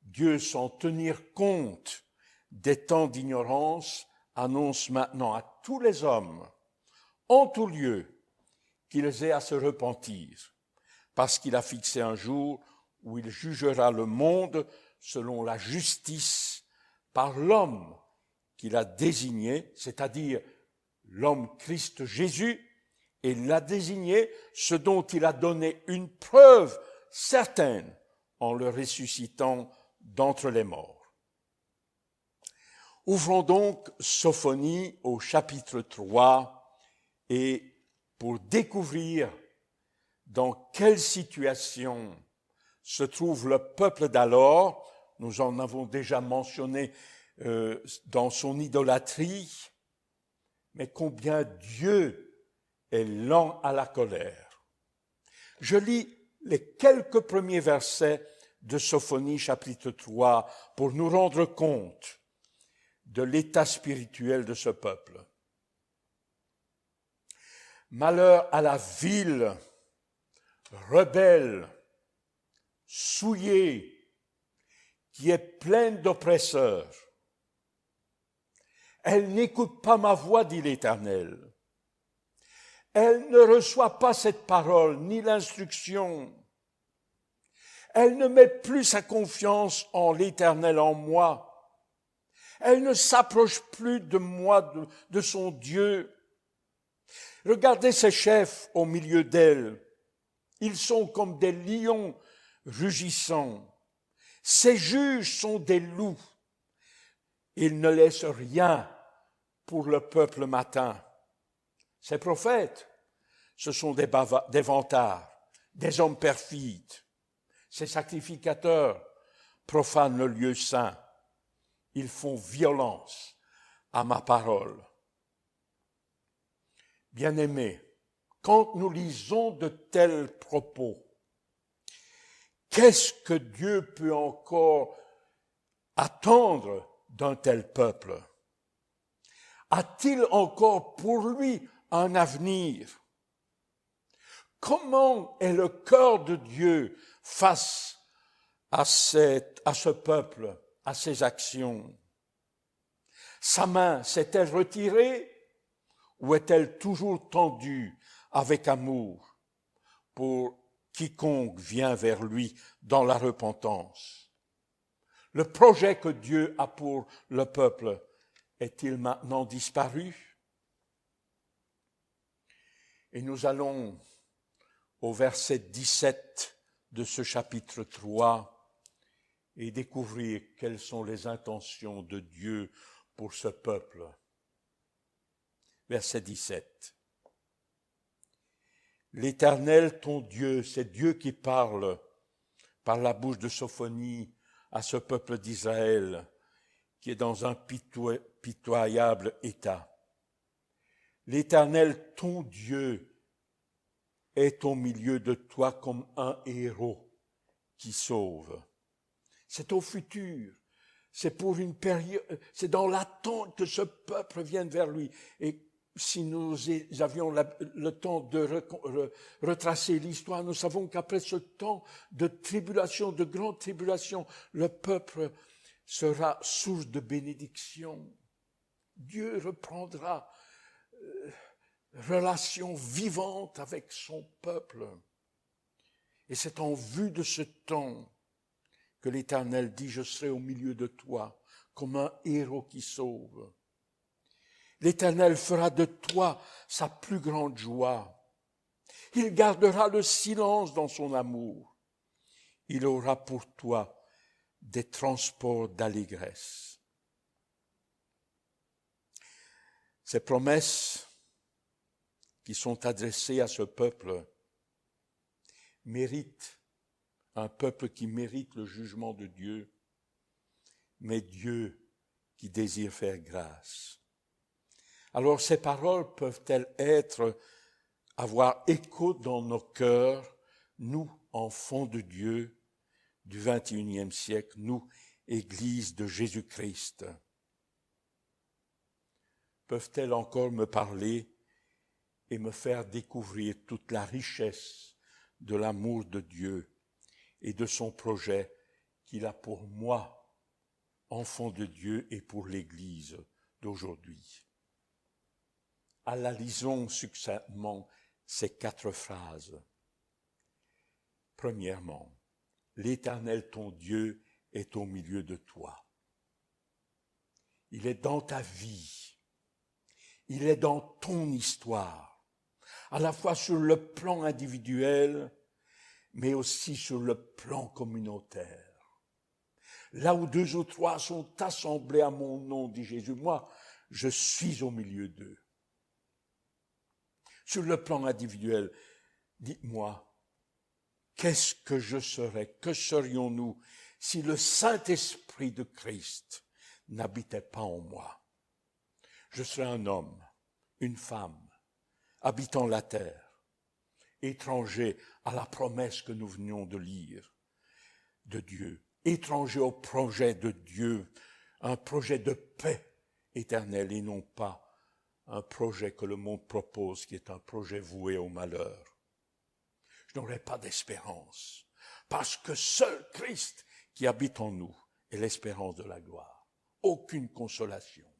Dieu, sans tenir compte des temps d'ignorance, annonce maintenant à tous les hommes, en tout lieu, qu'ils aient à se repentir, parce qu'il a fixé un jour où il jugera le monde selon la justice par l'homme qu'il a désigné, c'est-à-dire l'homme Christ Jésus, et il l'a désigné, ce dont il a donné une preuve certaine en le ressuscitant d'entre les morts. Ouvrons donc Sophonie au chapitre 3 et pour découvrir dans quelle situation se trouve le peuple d'alors, nous en avons déjà mentionné dans son idolâtrie, mais combien Dieu est lent à la colère. Je lis les quelques premiers versets de Sophonie chapitre 3 pour nous rendre compte de l'état spirituel de ce peuple. Malheur à la ville, rebelle, souillée, qui est pleine d'oppresseurs. Elle n'écoute pas ma voix, dit l'Éternel. Elle ne reçoit pas cette parole, ni l'instruction. Elle ne met plus sa confiance en l'Éternel, en moi. Elle ne s'approche plus de moi, de son Dieu. Regardez ces chefs au milieu d'elle. Ils sont comme des lions rugissants. Ces juges sont des loups. Ils ne laissent rien pour le peuple matin. Ces prophètes, ce sont des vantards, des hommes perfides. Ces sacrificateurs profanent le lieu saint. Ils font violence à ma parole. Bien-aimés, quand nous lisons de tels propos, qu'est-ce que Dieu peut encore attendre d'un tel peuple? A-t-il encore pour lui un avenir? Comment est le cœur de Dieu face à ce peuple, à ses actions? Sa main s'est-elle retirée ou est-elle toujours tendue avec amour pour quiconque vient vers lui dans la repentance? Le projet que Dieu a pour le peuple est-il maintenant disparu? Et nous allons au verset 17 de ce chapitre 3 et découvrir quelles sont les intentions de Dieu pour ce peuple. Verset 17. L'Éternel, ton Dieu, c'est Dieu qui parle par la bouche de Sophonie à ce peuple d'Israël qui est dans un pitoyable état. L'Éternel, ton Dieu, est au milieu de toi comme un héros qui sauve. C'est au futur, c'est pour une période, c'est dans l'attente que ce peuple vienne vers lui. Et si nous avions le temps de retracer l'histoire, nous savons qu'après ce temps de tribulation, de grande tribulation, le peuple sera source de bénédiction. Dieu reprendra relation vivante avec son peuple. Et c'est en vue de ce temps que l'Éternel dit « Je serai au milieu de toi comme un héros qui sauve ». L'Éternel fera de toi sa plus grande joie. Il gardera le silence dans son amour. Il aura pour toi des transports d'allégresse. Ces promesses qui sont adressées à ce peuple méritent, un peuple qui mérite le jugement de Dieu, mais Dieu qui désire faire grâce. Alors ces paroles peuvent-elles avoir écho dans nos cœurs, nous, enfants de Dieu du XXIe siècle, nous, Église de Jésus-Christ? Peuvent-elles encore me parler et me faire découvrir toute la richesse de l'amour de Dieu et de son projet qu'il a pour moi, enfant de Dieu, et pour l'Église d'aujourd'hui? Analysons succinctement ces 4 phrases. Premièrement, l'Éternel ton Dieu est au milieu de toi. Il est dans ta vie. Il est dans ton histoire, à la fois sur le plan individuel, mais aussi sur le plan communautaire. Là où 2 ou 3 sont assemblés à mon nom, dit Jésus, moi, je suis au milieu d'eux. Sur le plan individuel, dites-moi, qu'est-ce que je serais, que serions-nous si le Saint-Esprit de Christ n'habitait pas en moi? Je serais un homme, une femme, habitant la terre, étranger à la promesse que nous venions de lire de Dieu, étranger au projet de Dieu, un projet de paix éternelle et non pas un projet que le monde propose qui est un projet voué au malheur. Je n'aurais pas d'espérance parce que seul Christ qui habite en nous est l'espérance de la gloire. Aucune consolation.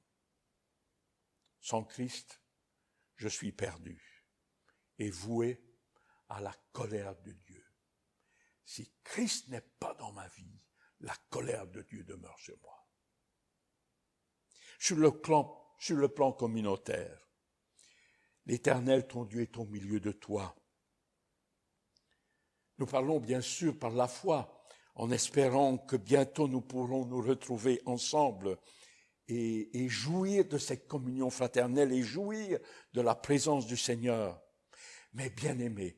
Sans Christ, je suis perdu et voué à la colère de Dieu. Si Christ n'est pas dans ma vie, la colère de Dieu demeure sur moi. Sur le plan communautaire, l'Éternel, ton Dieu, est au milieu de toi. Nous parlons bien sûr par la foi, en espérant que bientôt nous pourrons nous retrouver ensemble et jouir de cette communion fraternelle et jouir de la présence du Seigneur. Mais bien-aimés,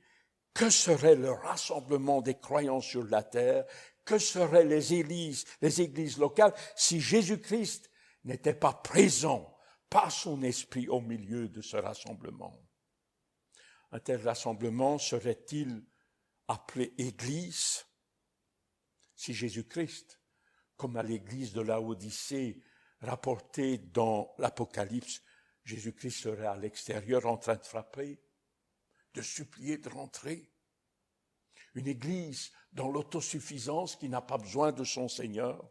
que serait le rassemblement des croyants sur la terre? Que seraient les églises locales si Jésus-Christ n'était pas présent par son esprit au milieu de ce rassemblement? Un tel rassemblement serait-il appelé église si Jésus-Christ, comme à l'église de Laodicée, rapporté dans l'Apocalypse, Jésus-Christ serait à l'extérieur en train de frapper, de supplier de rentrer? Une église dans l'autosuffisance qui n'a pas besoin de son Seigneur?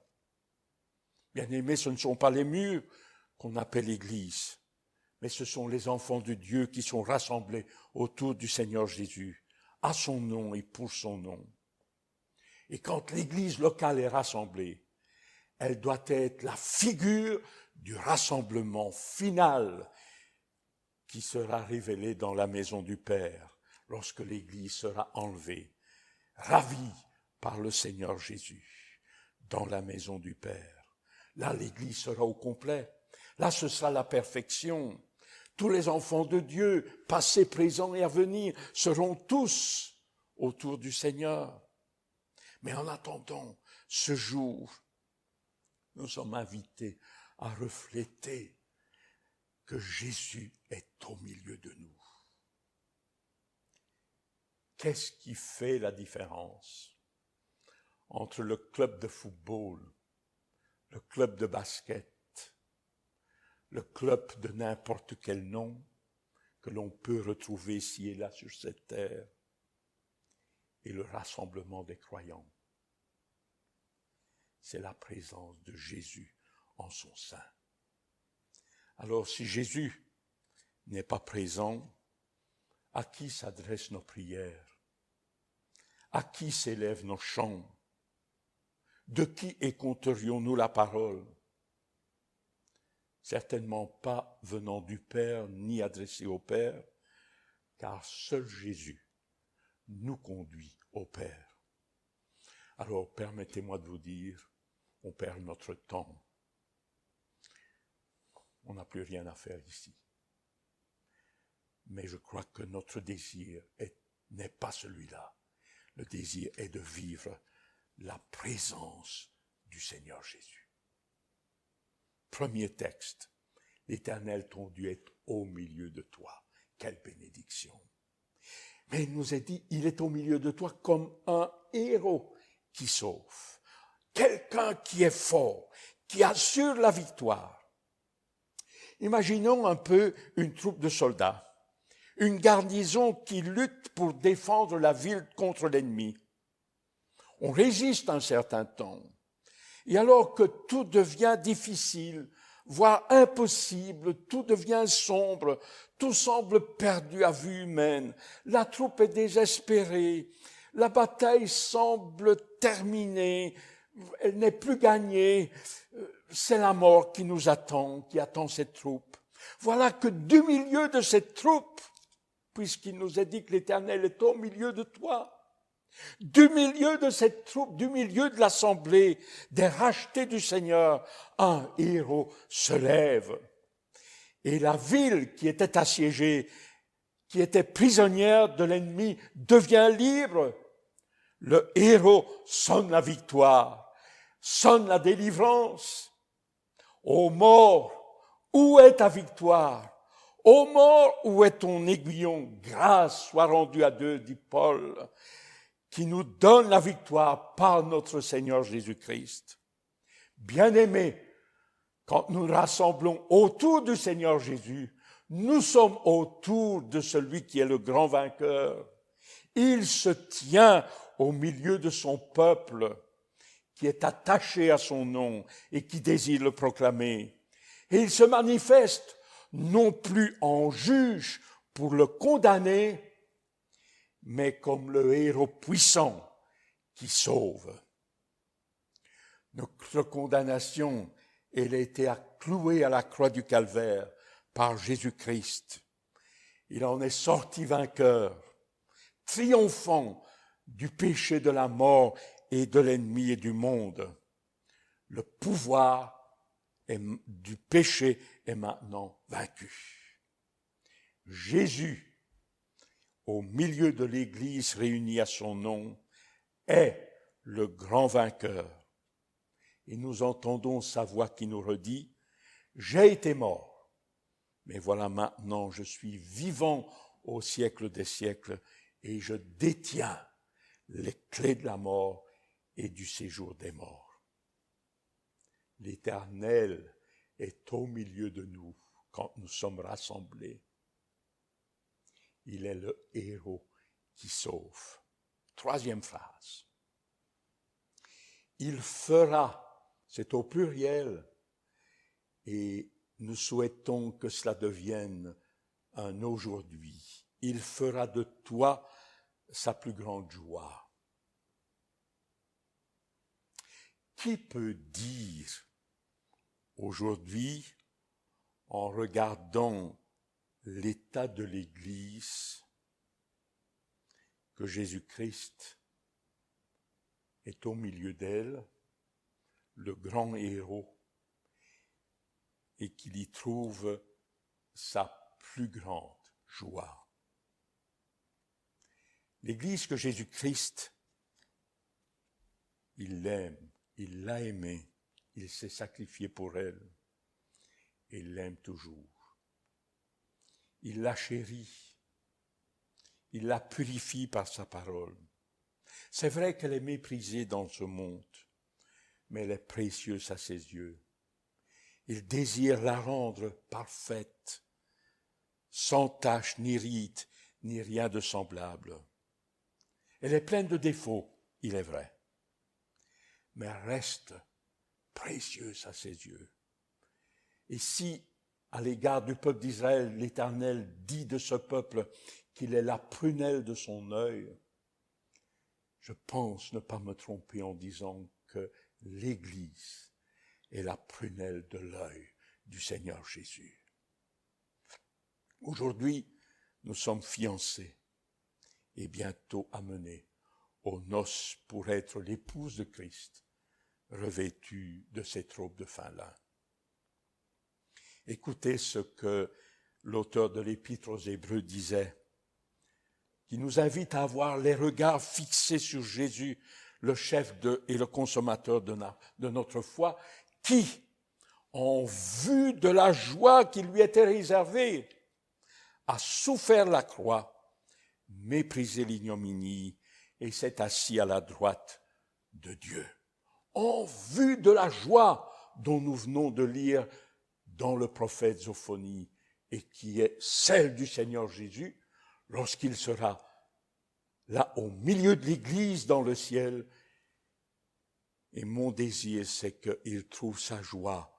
Bien-aimés, ce ne sont pas les murs qu'on appelle église, mais ce sont les enfants de Dieu qui sont rassemblés autour du Seigneur Jésus, à son nom et pour son nom. Et quand l'église locale est rassemblée, elle doit être la figure du rassemblement final qui sera révélé dans la maison du Père lorsque l'église sera enlevée, ravie par le Seigneur Jésus dans la maison du Père. Là, l'église sera au complet. Là, ce sera la perfection. Tous les enfants de Dieu, passés, présents et à venir, seront tous autour du Seigneur. Mais en attendant ce jour, nous sommes invités à refléter que Jésus est au milieu de nous. Qu'est-ce qui fait la différence entre le club de football, le club de basket, le club de n'importe quel nom que l'on peut retrouver ici et là sur cette terre, et le rassemblement des croyants? C'est la présence de Jésus en son sein. Alors, si Jésus n'est pas présent, à qui s'adressent nos prières? À qui s'élèvent nos chants? De qui écouterions-nous la parole? Certainement pas venant du Père, ni adressée au Père, car seul Jésus nous conduit au Père. Alors, permettez-moi de vous dire, on perd notre temps. On n'a plus rien à faire ici. Mais je crois que notre désir n'est pas celui-là. Le désir est de vivre la présence du Seigneur Jésus. Premier texte. L'Éternel, ton Dieu, est au milieu de toi. Quelle bénédiction. Mais il nous est dit, il est au milieu de toi comme un héros qui sauve. Quelqu'un qui est fort, qui assure la victoire. Imaginons un peu une troupe de soldats, une garnison qui lutte pour défendre la ville contre l'ennemi. On résiste un certain temps. Et alors que tout devient difficile, voire impossible, tout devient sombre, tout semble perdu à vue humaine, la troupe est désespérée, la bataille semble terminée, elle n'est plus gagnée, c'est la mort qui nous attend, qui attend cette troupe. Voilà que du milieu de cette troupe, puisqu'il nous a dit que l'Éternel est au milieu de toi, du milieu de cette troupe, du milieu de l'assemblée des rachetés du Seigneur, un héros se lève. Et la ville qui était assiégée, qui était prisonnière de l'ennemi, devient libre. Le héros sonne la victoire, sonne la délivrance. Ô mort, où est ta victoire? Ô mort, où est ton aiguillon? Grâce soit rendue à Dieu, dit Paul, qui nous donne la victoire par notre Seigneur Jésus-Christ. Bien-aimés, quand nous rassemblons autour du Seigneur Jésus, nous sommes autour de celui qui est le grand vainqueur. Il se tient au milieu de son peuple, qui est attaché à son nom et qui désire le proclamer. Et il se manifeste non plus en juge pour le condamner, mais comme le héros puissant qui sauve. Notre condamnation, elle a été clouée à la croix du Calvaire par Jésus-Christ. Il en est sorti vainqueur, triomphant du péché, de la mort et de l'ennemi et du monde. Le pouvoir du péché est maintenant vaincu. Jésus, au milieu de l'Église réunie à son nom, est le grand vainqueur. Et nous entendons sa voix qui nous redit, « J'ai été mort, mais voilà maintenant je suis vivant au siècle des siècles et je détiens les clés de la mort et du séjour des morts. » L'Éternel est au milieu de nous quand nous sommes rassemblés. Il est le héros qui sauve. Troisième phrase. Il fera, c'est au pluriel, et nous souhaitons que cela devienne un aujourd'hui. Il fera de toi sa plus grande joie. Qui peut dire aujourd'hui, en regardant l'état de l'Église, que Jésus-Christ est au milieu d'elle, le grand héros, et qu'il y trouve sa plus grande joie. L'Église que Jésus-Christ, il l'aime, il l'a aimée, il s'est sacrifié pour elle, et il l'aime toujours. Il la chérit, il la purifie par sa parole. C'est vrai qu'elle est méprisée dans ce monde, mais elle est précieuse à ses yeux. Il désire la rendre parfaite, sans tache, ni ride, ni rien de semblable. Elle est pleine de défauts, il est vrai, mais elle reste précieuse à ses yeux. Et si, à l'égard du peuple d'Israël, l'Éternel dit de ce peuple qu'il est la prunelle de son œil, je pense ne pas me tromper en disant que l'Église est la prunelle de l'œil du Seigneur Jésus. Aujourd'hui, nous sommes fiancés et bientôt amenés aux noces pour être l'épouse de Christ, revêtue de ses robes de fin lin. Écoutez ce que l'auteur de l'Épître aux Hébreux disait, qui nous invite à avoir les regards fixés sur Jésus, le chef et le consommateur de notre foi, qui, en vue de la joie qui lui était réservée, a souffert la croix, méprisé l'ignominie et s'est assis à la droite de Dieu. En vue de la joie dont nous venons de lire dans le prophète Zophonie et qui est celle du Seigneur Jésus lorsqu'il sera là au milieu de l'Église dans le ciel. Et mon désir, c'est qu'il trouve sa joie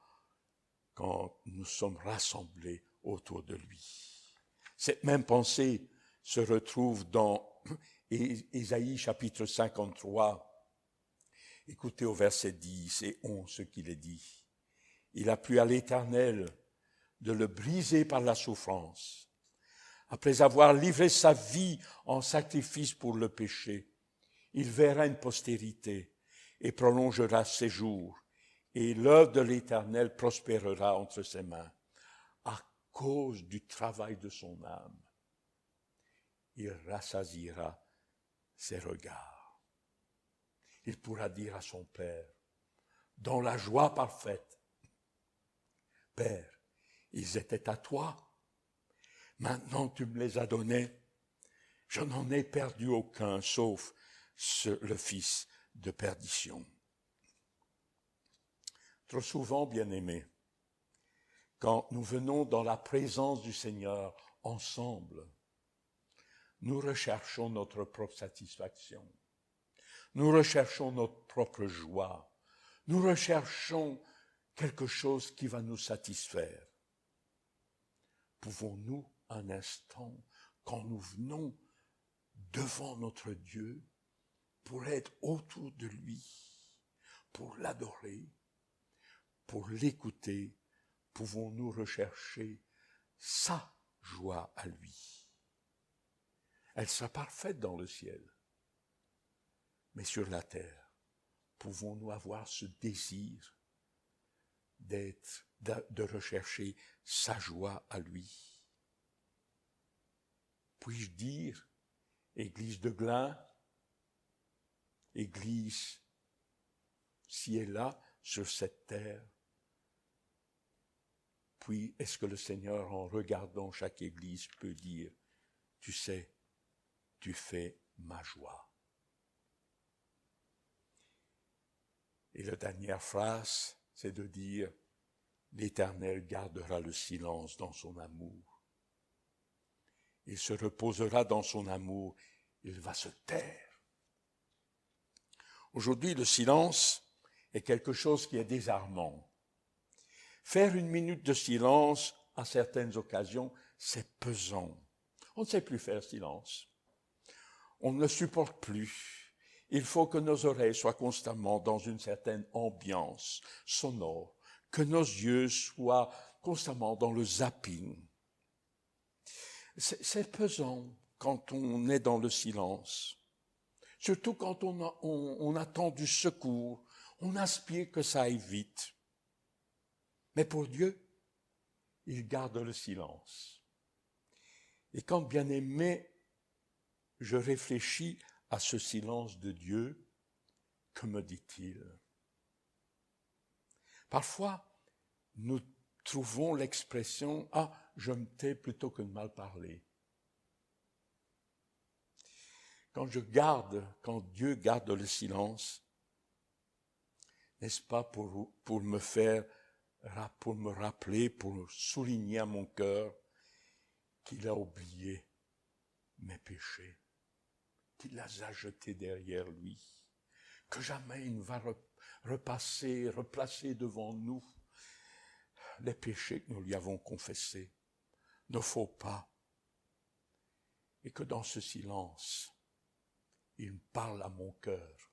quand nous sommes rassemblés autour de lui. Cette même pensée se retrouve dans Ésaïe chapitre 53. Écoutez au verset 10 et 11 ce qu'il est dit. Il a plu à l'Éternel de le briser par la souffrance. Après avoir livré sa vie en sacrifice pour le péché, il verra une postérité et prolongera ses jours, et l'œuvre de l'Éternel prospérera entre ses mains. À cause du travail de son âme, il rassasiera ses regards. Il pourra dire à son Père, dans la joie parfaite, « Père, ils étaient à toi, maintenant tu me les as donnés, je n'en ai perdu aucun, sauf le fils de perdition. » Trop souvent, bien-aimés, quand nous venons dans la présence du Seigneur ensemble, nous recherchons notre propre satisfaction, nous recherchons notre propre joie, nous recherchons quelque chose qui va nous satisfaire. Pouvons-nous un instant, quand nous venons devant notre Dieu, pour être autour de lui, pour l'adorer, pour l'écouter, pouvons-nous rechercher sa joie à lui? Elle sera parfaite dans le ciel. Mais sur la terre, pouvons-nous avoir ce désir de rechercher sa joie à lui? Puis-je dire, Église de Glun, Église ci et là sur cette terre, puis est-ce que le Seigneur, en regardant chaque Église, peut dire, tu sais, tu fais ma joie? Et la dernière phrase, c'est de dire, l'Éternel gardera le silence dans son amour. Il se reposera dans son amour, il va se taire. Aujourd'hui, le silence est quelque chose qui est désarmant. Faire une minute de silence, à certaines occasions, c'est pesant. On ne sait plus faire silence. On ne le supporte plus. Il faut que nos oreilles soient constamment dans une certaine ambiance sonore, que nos yeux soient constamment dans le zapping. C'est pesant quand on est dans le silence, surtout quand on attend du secours, on aspire que ça aille vite. Mais pour Dieu, il garde le silence. Et quand, bien-aimé, je réfléchis à ce silence de Dieu, que me dit-il? Parfois, nous trouvons l'expression « Ah, je me tais plutôt que de mal parler ». Quand Dieu garde le silence, n'est-ce pas pour me rappeler, pour souligner à mon cœur qu'il a oublié mes péchés, qu'il les a jetés derrière lui, que jamais il ne va replacer devant nous les péchés que nous lui avons confessés, nos faux pas, et que dans ce silence, il parle à mon cœur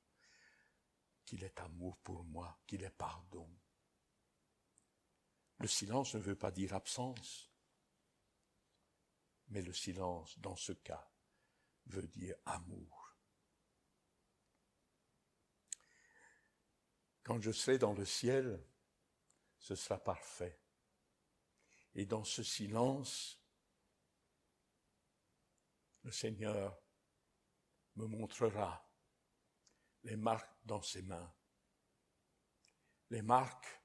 qu'il est amour pour moi, qu'il est pardon. Le silence ne veut pas dire absence, mais le silence, dans ce cas, veut dire amour. Quand je serai dans le ciel, ce sera parfait. Et dans ce silence, le Seigneur me montrera les marques dans ses mains, les marques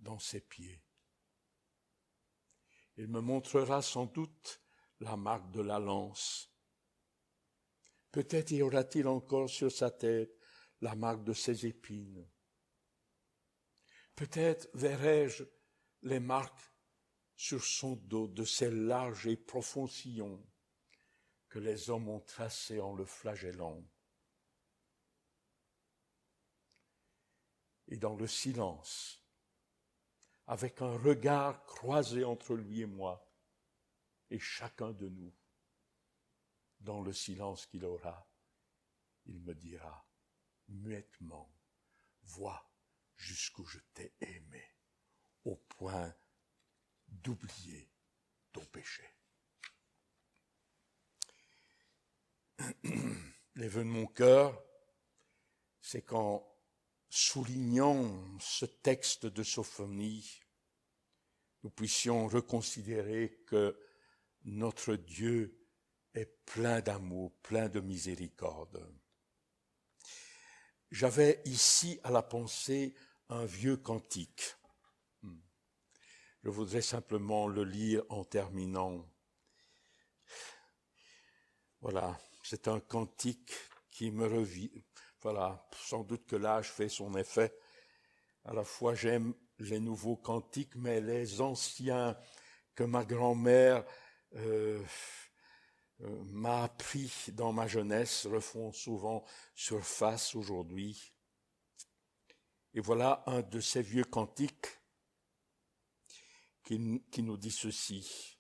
dans ses pieds. Il me montrera sans doute la marque de la lance. Peut-être y aura-t-il encore sur sa tête la marque de ses épines. Peut-être verrai-je les marques sur son dos de ces larges et profonds sillons que les hommes ont tracés en le flagellant. Et dans le silence, avec un regard croisé entre lui et moi, et chacun de nous, dans le silence qu'il aura, il me dira muettement, vois jusqu'où je t'ai aimé, au point d'oublier ton péché. Les vœux de mon cœur, c'est qu'en soulignant ce texte de Sophonie, nous puissions reconsidérer que notre Dieu est plein d'amour, plein de miséricorde. J'avais ici à la pensée un vieux cantique. Je voudrais simplement le lire en terminant. Voilà, c'est un cantique qui me revient. Voilà, sans doute que l'âge fait son effet. À la fois, j'aime les nouveaux cantiques, mais les anciens que ma grand-mère m'a appris dans ma jeunesse refont souvent surface aujourd'hui. Et voilà un de ces vieux cantiques qui nous dit ceci.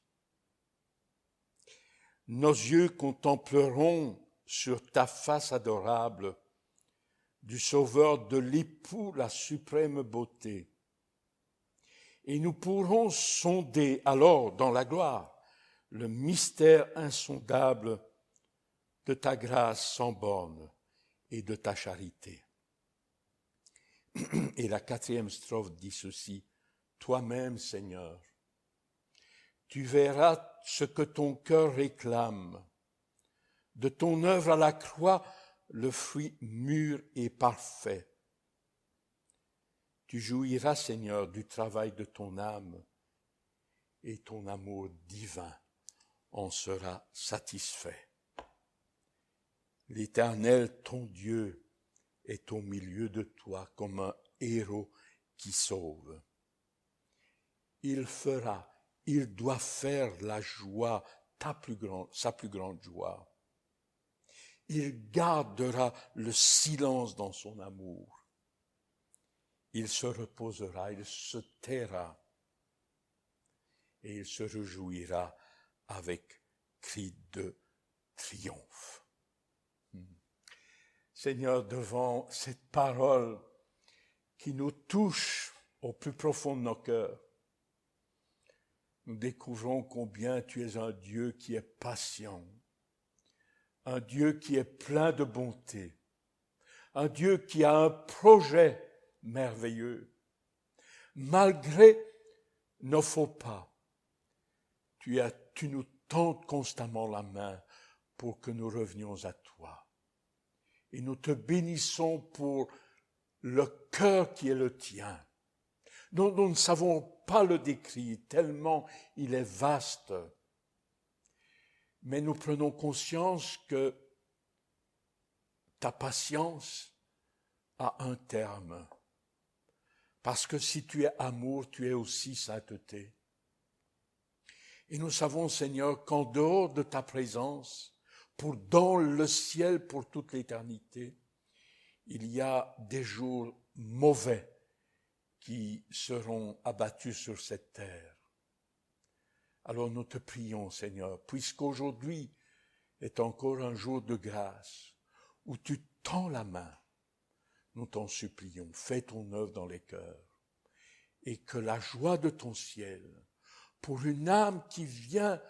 Nos yeux contempleront sur ta face adorable du Sauveur de l'époux la suprême beauté. Et nous pourrons sonder alors dans la gloire le mystère insondable de ta grâce sans borne et de ta charité. Et la 4e strophe dit ceci, toi-même, Seigneur, tu verras ce que ton cœur réclame. De ton œuvre à la croix, le fruit mûr et parfait. Tu jouiras, Seigneur, du travail de ton âme et ton amour divin en sera satisfait. L'Éternel, ton Dieu, est au milieu de toi comme un héros qui sauve. Il doit faire la joie, sa plus grande joie. Il gardera le silence dans son amour. Il se reposera, il se taira et il se réjouira avec cri de triomphe. Seigneur, devant cette parole qui nous touche au plus profond de nos cœurs, nous découvrons combien tu es un Dieu qui est patient, un Dieu qui est plein de bonté, un Dieu qui a un projet merveilleux. Malgré nos faux pas, tu nous tends constamment la main pour que nous revenions à toi. Et nous te bénissons pour le cœur qui est le tien, dont nous ne savons pas le décrire, tellement il est vaste. Mais nous prenons conscience que ta patience a un terme. Parce que si tu es amour, tu es aussi sainteté. Et nous savons, Seigneur, qu'en dehors de ta présence, dans le ciel pour toute l'éternité, il y a des jours mauvais qui seront abattus sur cette terre. Alors nous te prions, Seigneur, puisqu'aujourd'hui est encore un jour de grâce où tu tends la main, nous t'en supplions, fais ton œuvre dans les cœurs et que la joie de ton ciel, pour une âme qui vient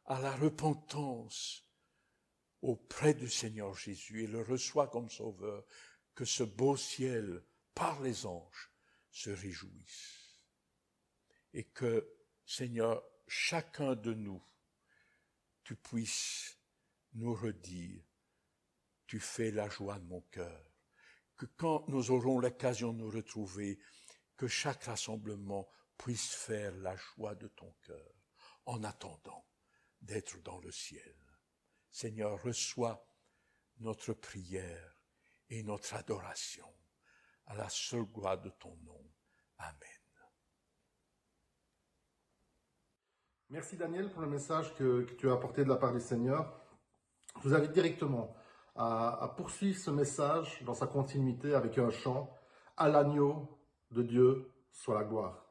à la repentance auprès du Seigneur Jésus et le reçoit comme sauveur, que ce beau ciel, par les anges, se réjouisse. Et que, Seigneur, chacun de nous, tu puisses nous redire, tu fais la joie de mon cœur. Que quand nous aurons l'occasion de nous retrouver, que chaque rassemblement puisse faire la joie de ton cœur en attendant d'être dans le ciel. Seigneur, reçois notre prière et notre adoration à la seule gloire de ton nom. Amen. Merci Daniel pour le message que tu as apporté de la part du Seigneur. Je vous invite directement à poursuivre ce message dans sa continuité avec un chant « À l'agneau de Dieu soit la gloire ».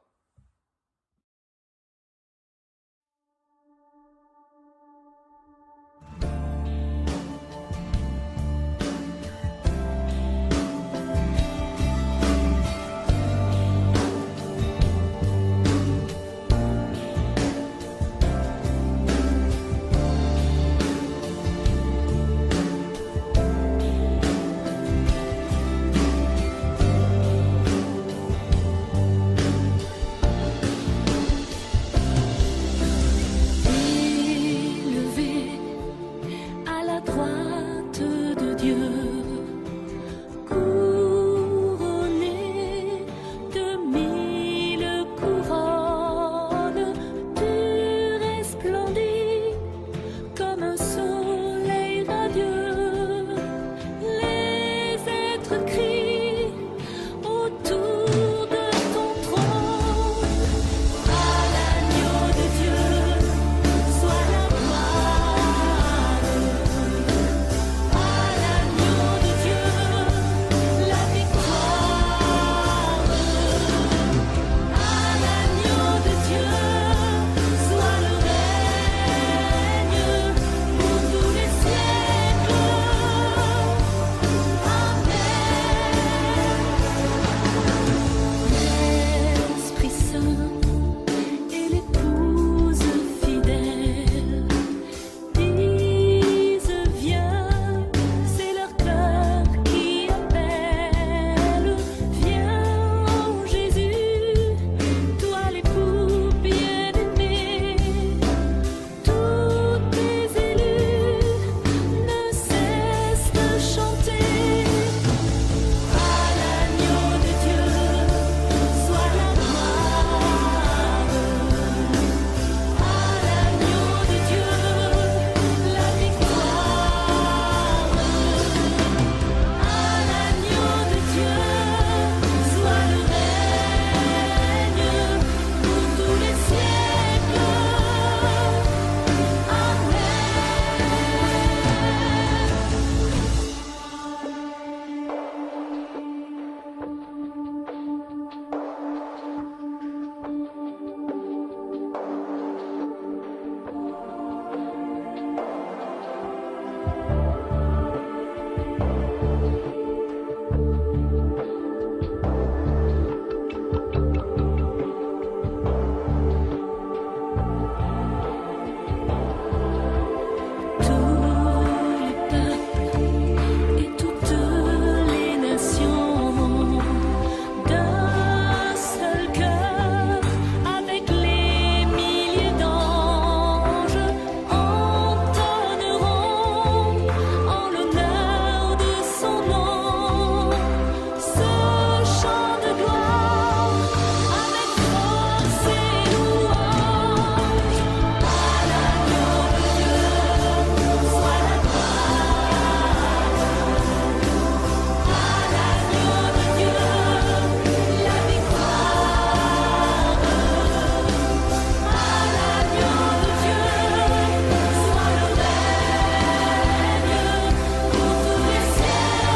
Élevé à la droite de Dieu, couronné de 1000 couronnes, tu resplendis comme un soleil radieux. Les êtres crient autour de ton trône. À l'agneau de Dieu soit la gloire. À l'agneau de Dieu la victoire. À l'agneau de Dieu soit le règne pour tous les siècles. Amen. L'Esprit Saint et l'épouse fidèle disent viens, c'est leur cœur qui appelle. Viens, Jésus, toi l'époux bien-aimé. Tous tes élus ne cessent de chanter. À l'agneau de Dieu soit la gloire. À l'agneau de Dieu la victoire. À l'agneau de Dieu soit le règne pour tous les siècles. Tous les peuples et toutes les nations, d'un seul cœur, avec les milliers d'anges, entonneront en l'honneur de son nom ce chant de gloire avec force et louange. À l'agneau de Dieu soit la gloire. À l'agneau de Dieu la victoire. À l'agneau de Dieu soit le règne pour tous les siècles.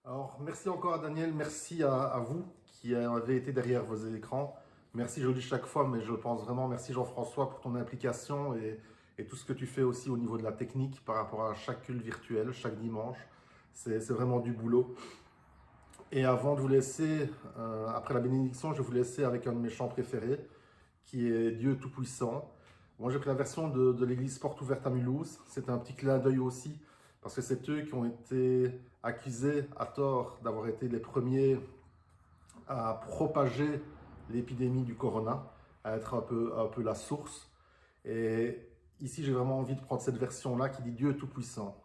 Alors, merci encore à Daniel, merci à vous qui avez été derrière vos écrans. Merci, je le dis chaque fois, mais je le pense vraiment. Merci Jean-François pour ton implication et et tout ce que tu fais aussi au niveau de la technique par rapport à chaque culte virtuel, chaque dimanche. C'est vraiment du boulot. Et avant de vous laisser, après la bénédiction, je vais vous laisser avec un de mes chants préférés, qui est Dieu Tout-Puissant. Moi, j'ai pris la version de l'église Porte Ouverte à Mulhouse. C'est un petit clin d'œil aussi, parce que c'est eux qui ont été accusés à tort d'avoir été les premiers à propager l'épidémie du corona, à être un peu la source. Et ici, j'ai vraiment envie de prendre cette version-là qui dit Dieu Tout-Puissant.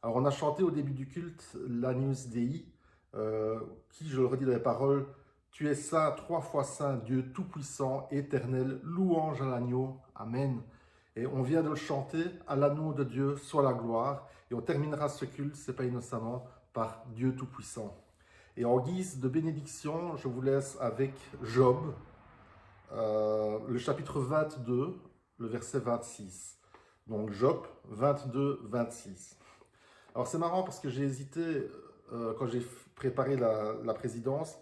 Alors, on a chanté au début du culte l'Agnus Dei, qui, je le redis dans les paroles, tu es saint, 3 fois saint, Dieu tout-puissant, éternel, louange à l'agneau, amen. Et on vient de le chanter, à l'agneau de Dieu soit la gloire, et on terminera ce culte, c'est pas innocemment, par Dieu tout-puissant. Et en guise de bénédiction, je vous laisse avec Job, le chapitre 22, le verset 26. Donc Job 22, 26. Alors c'est marrant parce que j'ai hésité, quand j'ai préparé la présidence,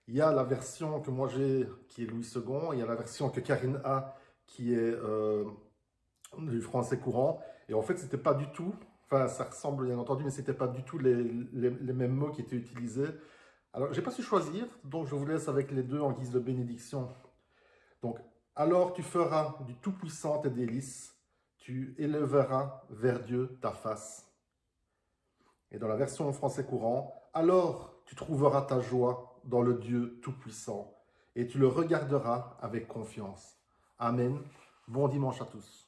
il y a la version que moi j'ai, qui est Louis II, il y a la version que Karine a, qui est du français courant, et en fait c'était pas du tout, enfin ça ressemble bien entendu, mais c'était pas du tout les mêmes mots qui étaient utilisés. Alors j'ai pas su choisir, donc je vous laisse avec les deux en guise de bénédiction. Donc, alors tu feras du Tout-Puissant tes délices, tu élèveras vers Dieu ta face. Et dans la version français courant, alors tu trouveras ta joie dans le Dieu Tout-Puissant et tu le regarderas avec confiance. Amen. Bon dimanche à tous.